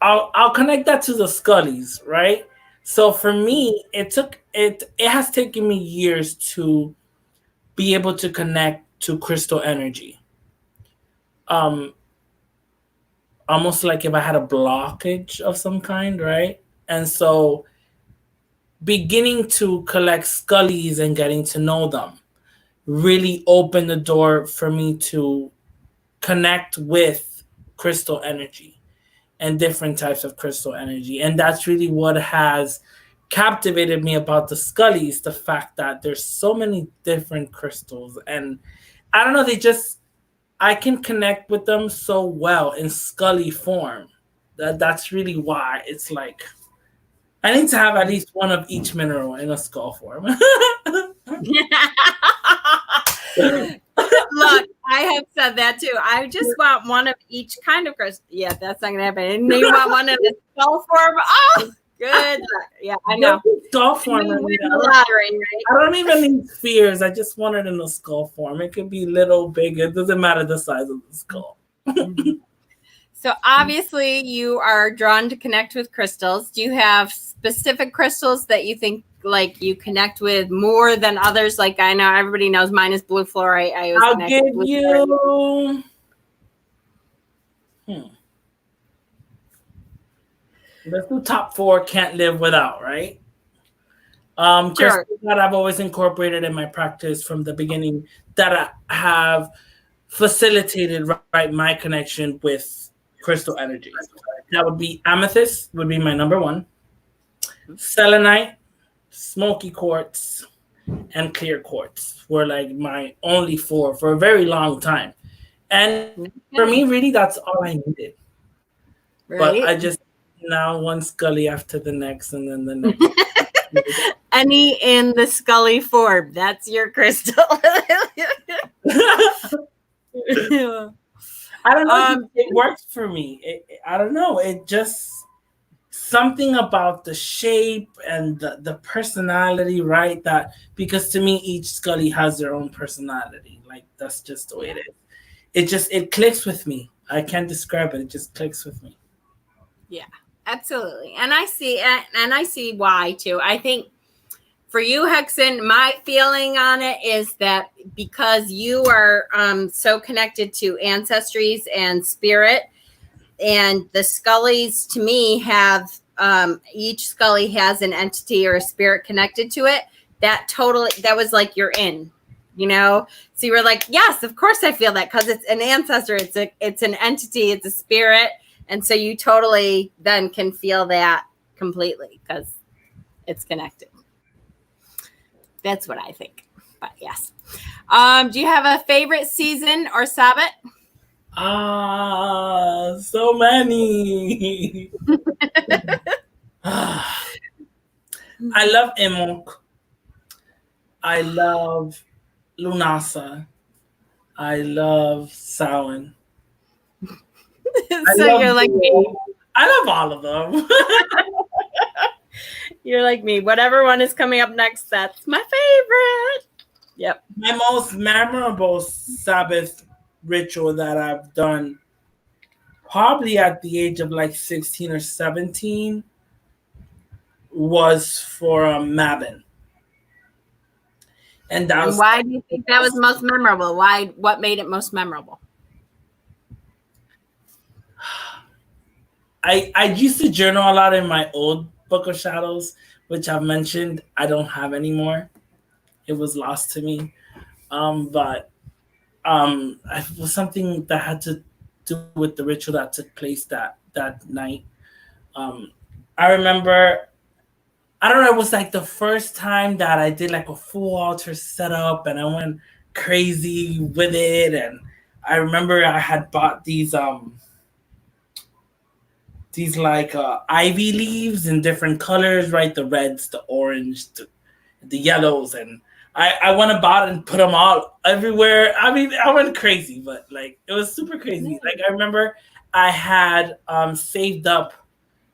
I'll connect that to the Scullies, right? So for me, it has taken me years to be able to connect to crystal energy. Almost like if I had a blockage of some kind, right? And so beginning to collect Scullies and getting to know them really opened the door for me to connect with crystal energy and different types of crystal energy. And that's really what has captivated me about the Scullies, the fact that there's so many different crystals. And I don't know, I can connect with them so well in Scully form. That's really why it's like, I need to have at least one of each mineral in a skull form. Look, I have said that too. I just want one of each kind of crystal. Yeah, that's not gonna happen. And you want one of the skull form. Oh, good. Yeah, I know. Skull form. You win the lottery, right? I don't even need spheres. I just want it in a skull form. It could be little, big. It doesn't matter the size of the skull. So obviously you are drawn to connect with crystals. Do you have specific crystals that you think like you connect with more than others? Like I know everybody knows mine is blue fluorite. I'll give you. Let's do top 4. Can't live without, right? Sure. Crystals that I've always incorporated in my practice from the beginning that I have facilitated my connection with crystal energy. That would be amethyst, would be my number 1. Selenite, smoky quartz, and clear quartz were like my only 4 for a very long time. And for me, really, that's all I needed. Right. But I just now one Scully after the next and then the next. Any in the Scully form. That's your crystal. I don't know. It works for me. I don't know. It just something about the shape and the personality, right? That because to me, each Scully has their own personality. Like that's just the way it is. It clicks with me. I can't describe it. It just clicks with me. Yeah, absolutely. And I see why too. I think for you, Hecsen, my feeling on it is that because you are so connected to ancestries and spirit, and the Scullys to me have each Scully has an entity or a spirit connected to it. That was like you're in, so you were like, yes, of course I feel that because it's an ancestor, it's an entity, it's a spirit, and so you totally then can feel that completely because it's connected. That's what I think. But yes. Do you have a favorite season or Sabbath? So many. I love Emok. I love Lunasa. I love Samhain. So you're like me. I love all of them. You're like me. Whatever one is coming up next, that's my favorite. Yep. My most memorable Sabbath ritual that I've done, probably at the age of like 16 or 17, was for Mabon. And why do you think that was most memorable? What made it most memorable? I used to journal a lot in my old Book of Shadows, which I've mentioned I don't have anymore. It was lost to me. But it was something that had to do with the ritual that took place that night. I remember, I don't know, it was like the first time that I did like a full altar setup and I went crazy with it. And I remember I had bought these like ivy leaves in different colors, right? The reds, the orange, the yellows, and I went about and put them all everywhere. I mean, I went crazy, but like it was super crazy. Like I remember I had saved up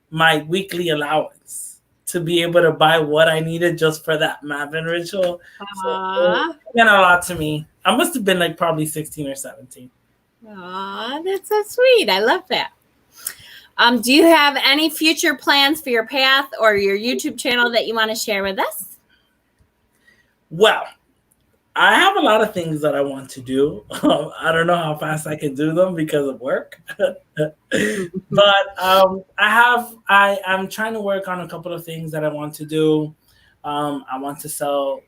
my weekly allowance to be able to buy what I needed just for that Mabon ritual. So it meant a lot to me. I must have been like probably 16 or 17. Aw, that's so sweet. I love that. Do you have any future plans for your path or your YouTube channel that you want to share with us? Well, I have a lot of things that I want to do. I don't know how fast I can do them because of work. But I'm trying to work on a couple of things that I want to do. I want to sell,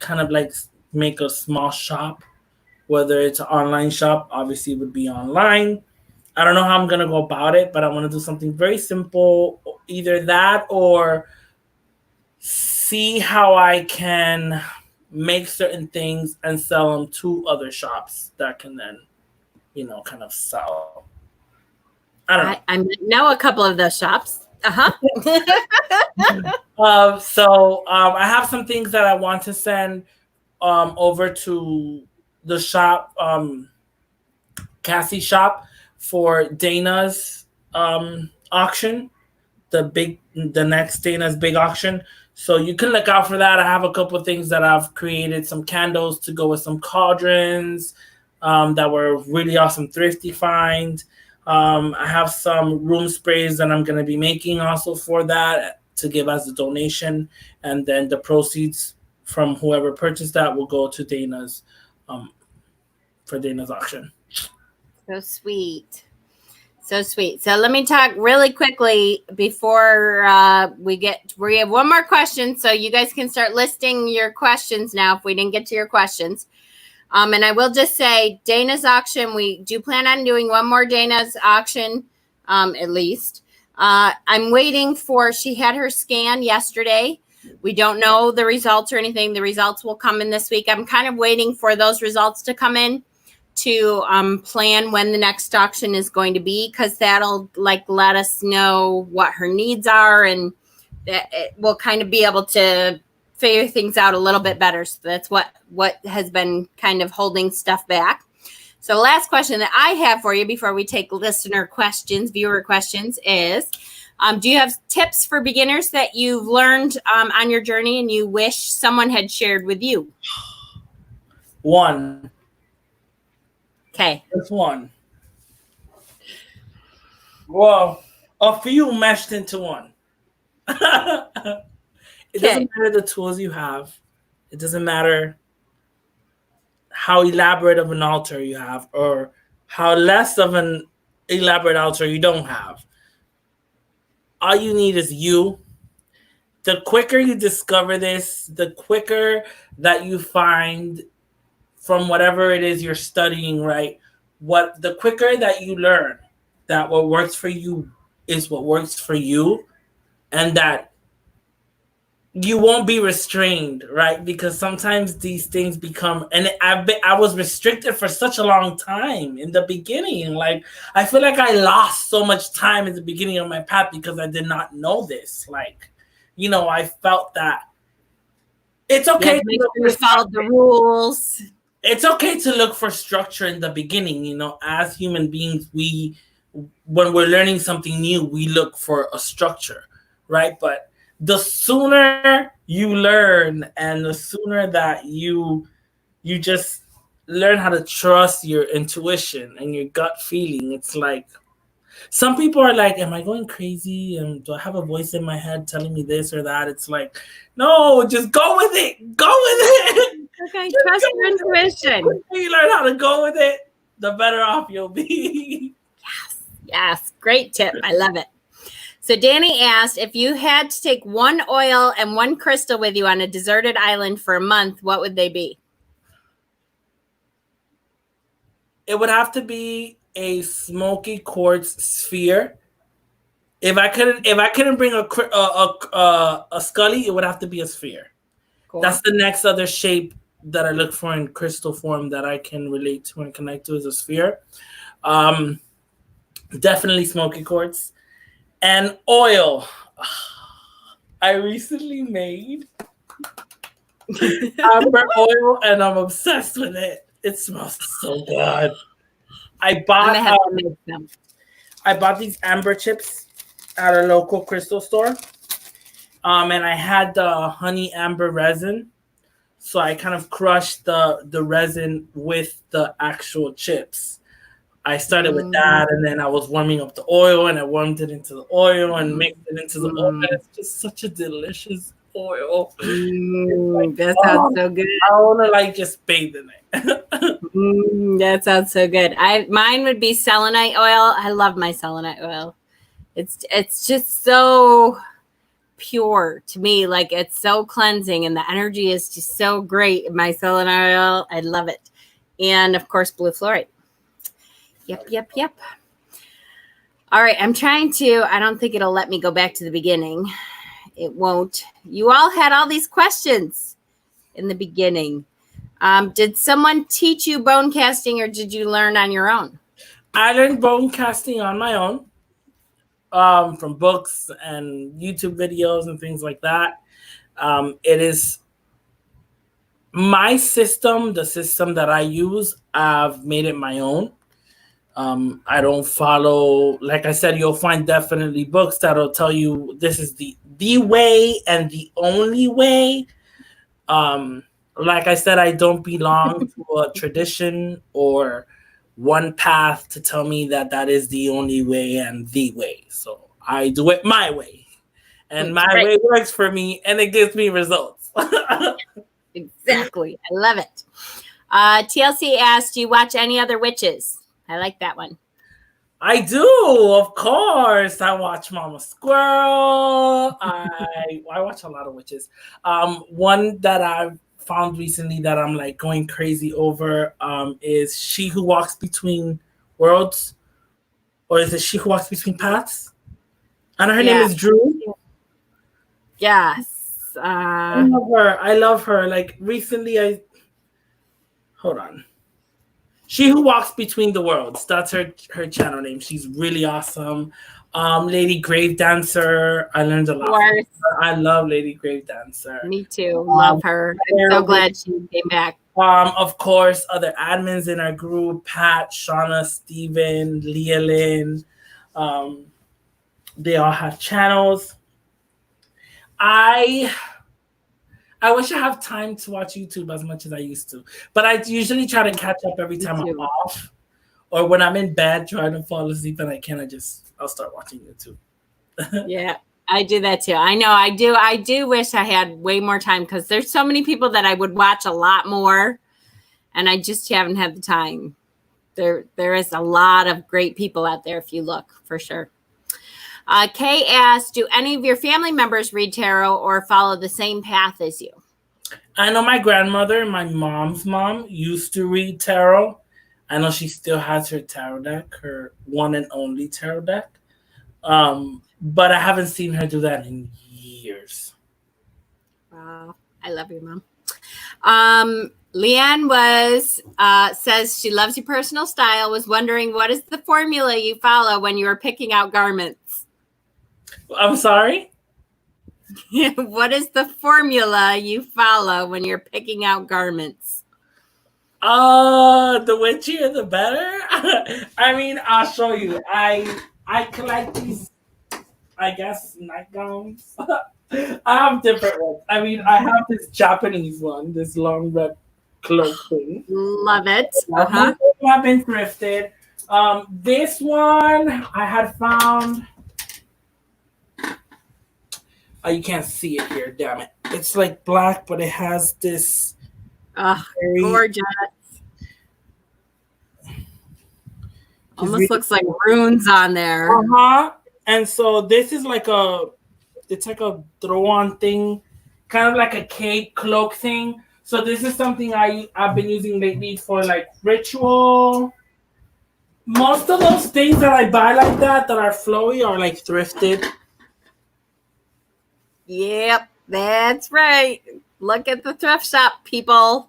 kind of like make a small shop, whether it's an online shop, obviously it would be online. I don't know how I'm going to go about it, but I want to do something very simple, either that or see how I can make certain things and sell them to other shops that can then, kind of sell. I don't know. I know a couple of those shops. So I have some things that I want to send over to the shop, Cassie shop, for Dana's auction, the next Dana's big auction. So you can look out for that. I have a couple of things that I've created, some candles to go with some cauldrons that were really awesome thrifty find. I have some room sprays that I'm going to be making also for that to give as a donation. And then the proceeds from whoever purchased that will go to Dana's for Dana's auction. So sweet. So sweet. So let me talk really quickly before we have one more question. So you guys can start listing your questions now if we didn't get to your questions. And I will just say Dana's auction, we do plan on doing one more Dana's auction at least. I'm waiting she had her scan yesterday. We don't know the results or anything. The results will come in this week. I'm kind of waiting for those results to come in to plan when the next auction is going to be, because that'll let us know what her needs are and we'll kind of be able to figure things out a little bit better. So that's what has been kind of holding stuff back. So last question that I have for you before we take listener questions, viewer questions is, do you have tips for beginners that you've learned on your journey and you wish someone had shared with you? One. Okay. Just one. Well, a few meshed into one. It doesn't matter the tools you have. It doesn't matter how elaborate of an altar you have or how less of an elaborate altar you don't have. All you need is you. The quicker you discover this, the quicker that you find from whatever it is you're studying, right? The quicker that you learn that what works for you is what works for you, and that you won't be restrained, right? Because sometimes these things become, and I was restricted for such a long time in the beginning. Like, I feel like I lost so much time in the beginning of my path because I did not know this. Like, I felt that it's okay to make sure you follow the rules. It's okay to look for structure in the beginning. As human beings, when we're learning something new, we look for a structure, right? But the sooner you learn and the sooner that you just learn how to trust your intuition and your gut feeling, it's like some people are like, am I going crazy? And do I have a voice in my head telling me this or that? It's like, no, just go with it. Go with it. Okay, trust your intuition. The quicker you learn how to go with it, the better off you'll be. Yes. Great tip. I love it. So Danny asked, if you had to take one oil and one crystal with you on a deserted island for a month, what would they be? It would have to be a smoky quartz sphere. If I couldn't bring a scully, it would have to be a sphere. Cool. That's the next other shape that I look for in crystal form that I can relate to and connect to, is a sphere. Definitely smoky quartz. And oil. I recently made amber oil and I'm obsessed with it. It smells so good. I bought these amber chips at a local crystal store. And I had the honey amber resin. So I kind of crushed the resin with the actual chips. I started with that, and then I was warming up the oil, and I warmed it into the oil and mixed it into the oil. And it's just such a delicious oil. That sounds so good. I want to just bathe in it. That sounds so good. Mine would be selenite oil. I love my selenite oil. It's just so pure to me. Like, it's so cleansing, and the energy is just so great. My selenite oil, I love it. And of course, blue fluorite. Yep. All right, I don't think it'll let me go back to the beginning. It won't. You all had all these questions in the beginning. Did someone teach you bone casting, or did you learn on your own? I learned bone casting on my own, from books and YouTube videos and things like that. It is my system, the system that I use. I've made it my own. I don't follow, like I said, you'll find definitely books that'll tell you this is the way and the only way. Like I said, I don't belong to a tradition or one path to tell me that is the only way and the way. So I do it my way, and my way works for me, and it gives me results. Exactly. I love it. TLC asked, do you watch any other witches? I like that one. I do, of course. I watch Mama Squirrel. I watch a lot of witches. One that I've found recently that I'm like going crazy over is She Who Walks Between Worlds, or is it She Who Walks Between Paths? And her name is Drew. Yes. I love her. Like, recently hold on. She Who Walks Between the Worlds. That's her channel name. She's really awesome. Lady Grave Dancer. I learned a Of lot from course. her. I love Lady Grave Dancer. Me too. Love her. I'm so glad she came back. Of course, other admins in our group, Pat, Shauna, Steven, Leah Lynn. They all have channels. I wish I have time to watch YouTube as much as I used to. But I usually try to catch up every time I'm off. Or when I'm in bed trying to fall asleep and I can't, I'll start watching YouTube. Yeah, I do that too. I know I do. I do wish I had way more time because there's so many people that I would watch a lot more. And I just haven't had the time. There is a lot of great people out there if you look, for sure. Kay asked, do any of your family members read tarot or follow the same path as you? I know my grandmother, my mom's mom, used to read tarot. I know she still has her tarot deck, her one and only tarot deck. But I haven't seen her do that in years. Wow. I love your mom. Leanne says she loves your personal style, was wondering what is the formula you follow when you are picking out garments? I'm sorry? What is the formula you follow when you're picking out garments? The witchier the better. I mean, I'll show you. I collect these, I guess, nightgowns. I have different ones. I mean, I have this Japanese one, this long red cloak thing. Love it. Have been thrifted. This one I had found. Oh, you can't see it here. Damn it! It's like black, but it has this. Gorgeous. Almost looks like runes on there. And so this is like it's like a throw-on thing, kind of like a cape cloak thing. So this is something I've been using lately for like ritual. Most of those things that I buy like that are flowy are like thrifted. Yep, that's right. Look at the thrift shop, people.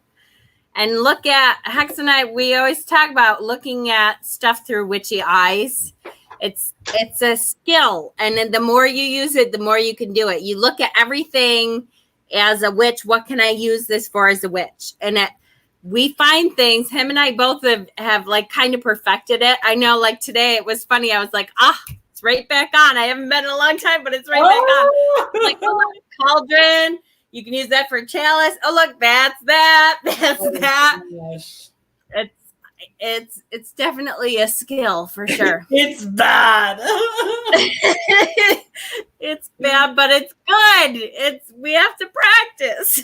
And look at Hex and I, we always talk about looking at stuff through witchy eyes. It's a skill. And then the more you use it, the more you can do it. You look at everything as a witch. What can I use this for as a witch? And we find things, him and I both have like kind of perfected it. I know like today it was funny. I was like, it's right back on. I haven't been in a long time, but it's right back on. Like, oh, look, cauldron. You can use that for chalice. Oh, look, that's that. That's that. Gosh. It's definitely a skill for sure. It's bad. It's bad, but it's good. We have to practice.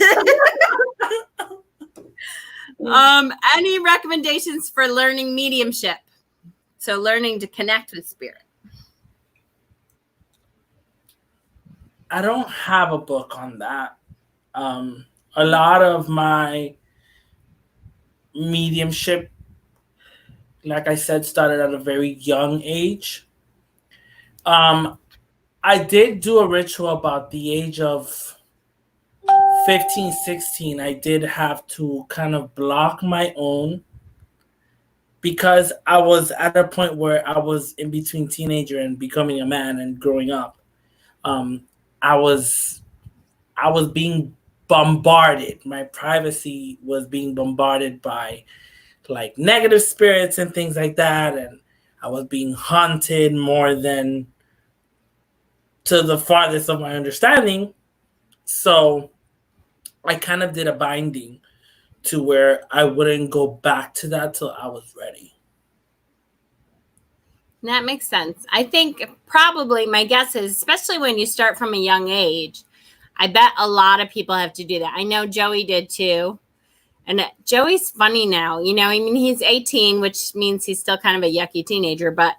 Any recommendations for learning mediumship? So learning to connect with spirit. I don't have a book on that. A lot of my mediumship, like I said, started at a very young age. I did do a ritual about the age of 15, 16. I did have to kind of block my own because I was at a point where I was in between teenager and becoming a man and growing up. I was being bombarded. My privacy was being bombarded by like negative spirits and things like that. And I was being haunted more than to the farthest of my understanding. So I kind of did a binding to where I wouldn't go back to that till I was ready. That makes sense. I think probably my guess is, especially when you start from a young age, I bet a lot of people have to do that. I know Joey did too. And Joey's funny now. I mean, he's 18, which means he's still kind of a yucky teenager. But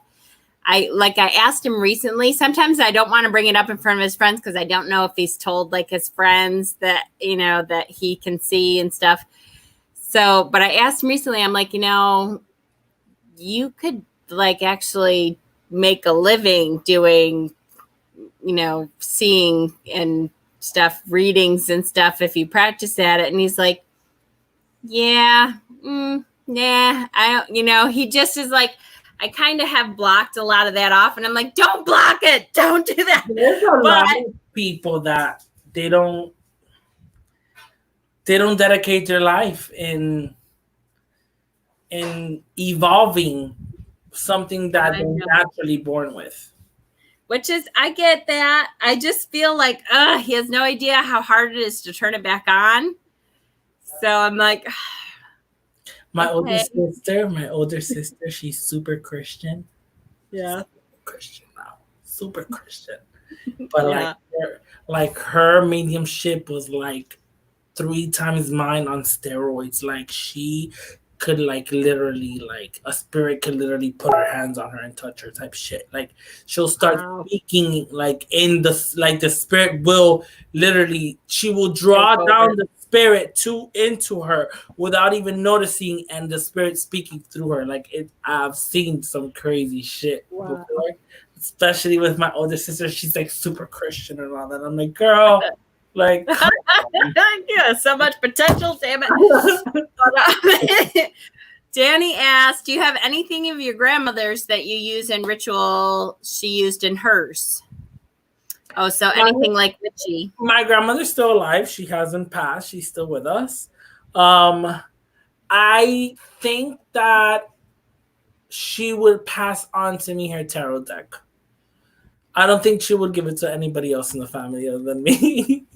I asked him recently, sometimes I don't want to bring it up in front of his friends because I don't know if he's told like his friends that, that he can see and stuff. So, but I asked him recently, I'm like, you could like actually make a living doing, seeing and stuff, readings and stuff if you practice at it. And he's like, yeah, Yeah, he just is like, I kind of have blocked a lot of that off, and I'm like, don't block it, don't do that. There's a lot of people that they don't dedicate their life in evolving something that they're naturally born with. Which is, I get that. I just feel like, he has no idea how hard it is to turn it back on. So I'm like, my older sister, she's super Christian. Yeah. Christian now. Super Christian. But her mediumship was like 3 times mine on steroids. Like she could literally a spirit could literally put her hands on her and touch her type shit. Like she'll start speaking in the spirit will literally, she will draw down the spirit into her without even noticing, and the spirit speaking through her. I've seen some crazy shit before, especially with my older sister. She's like super Christian and all that. I'm like, girl, like yeah, so much potential, damn it. Danny asked, do you have anything of your grandmother's that you use in ritual she used in hers? Oh, so anything like witchy. My grandmother's still alive. She hasn't passed. She's still with us. I think that she would pass on to me her tarot deck. I don't think she would give it to anybody else in the family other than me.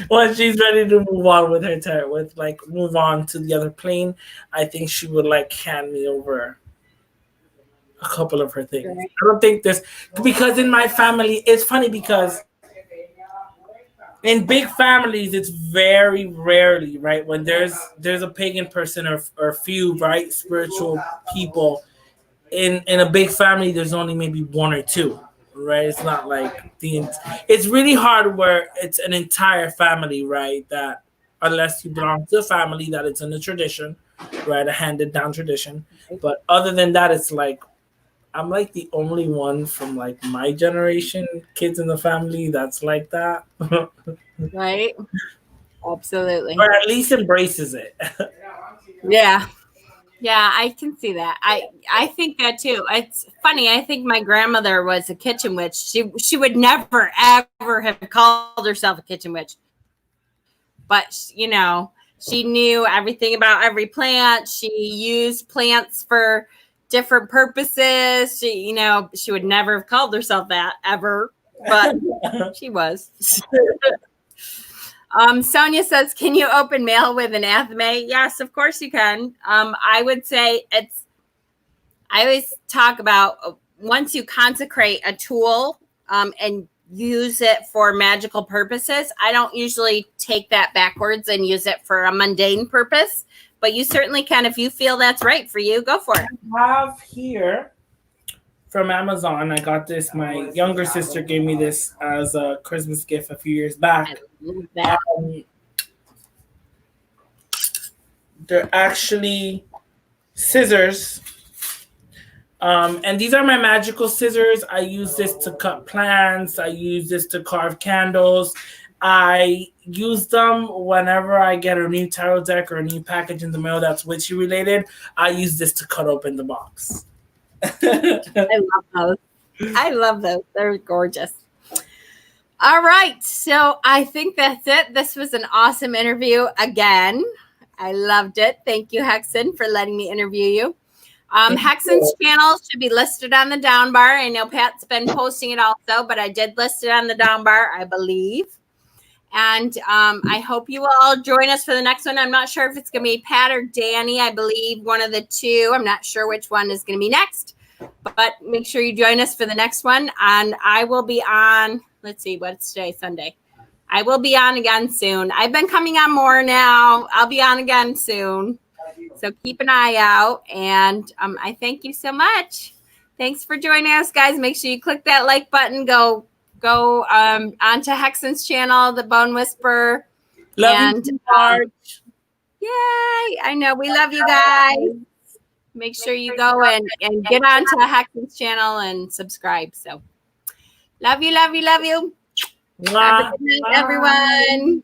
Once she's ready to move on with her tarot, move on to the other plane, I think she would hand me over a couple of her things. Right. I don't think because in my family, it's funny because in big families, it's very rarely, right? When there's a pagan person or a few, right, spiritual people in a big family, there's only maybe 1 or 2. Right, it's not like it's really hard where it's an entire family, right? That unless you belong to a family that it's in a tradition, right, a handed down tradition. But other than that, it's like I'm like the only one from my generation, kids in the family that's like that. Right. Absolutely. Or at least embraces it. Yeah. Yeah, I can see that. I think that too. It's funny. I think my grandmother was a kitchen witch. She would never ever have called herself a kitchen witch, but she knew everything about every plant. She used plants for different purposes. She would never have called herself that ever, but she was. Sonia says, can you open mail with an athame? Yes, of course you can. I would say I always talk about once you consecrate a tool and use it for magical purposes, I don't usually take that backwards and use it for a mundane purpose, but you certainly can if you feel that's right for you. Go for it. I have here from Amazon. I got this. My younger sister gave me this as a Christmas gift a few years back. They're actually scissors. And these are my magical scissors. I use this to cut plants. I use this to carve candles. I use them whenever I get a new tarot deck or a new package in the mail that's witchy related. I use this to cut open the box. I love those. They're gorgeous. All right. So I think that's it. This was an awesome interview again. I loved it. Thank you, Hecsen, for letting me interview you. Hecsen's channel should be listed on the down bar. I know Pat's been posting it also, but I did list it on the down bar, I believe. And I hope you will all join us for the next one. I'm not sure if it's going to be Pat or Danny. I believe one of the two. I'm not sure which one is going to be next. But make sure you join us for the next one. And I will be on, let's see, what's today? Sunday. I will be on again soon. I've been coming on more now. I'll be on again soon. So keep an eye out. And I thank you so much. Thanks for joining us, guys. Make sure you click that like button. Go onto Hecsen's channel, The Bone Whisperer. Love you, March. Yay. I know. We love you guys. Make sure you go and get onto Hecsen's channel and subscribe. So love you, love you, love you. Have a good night, everyone.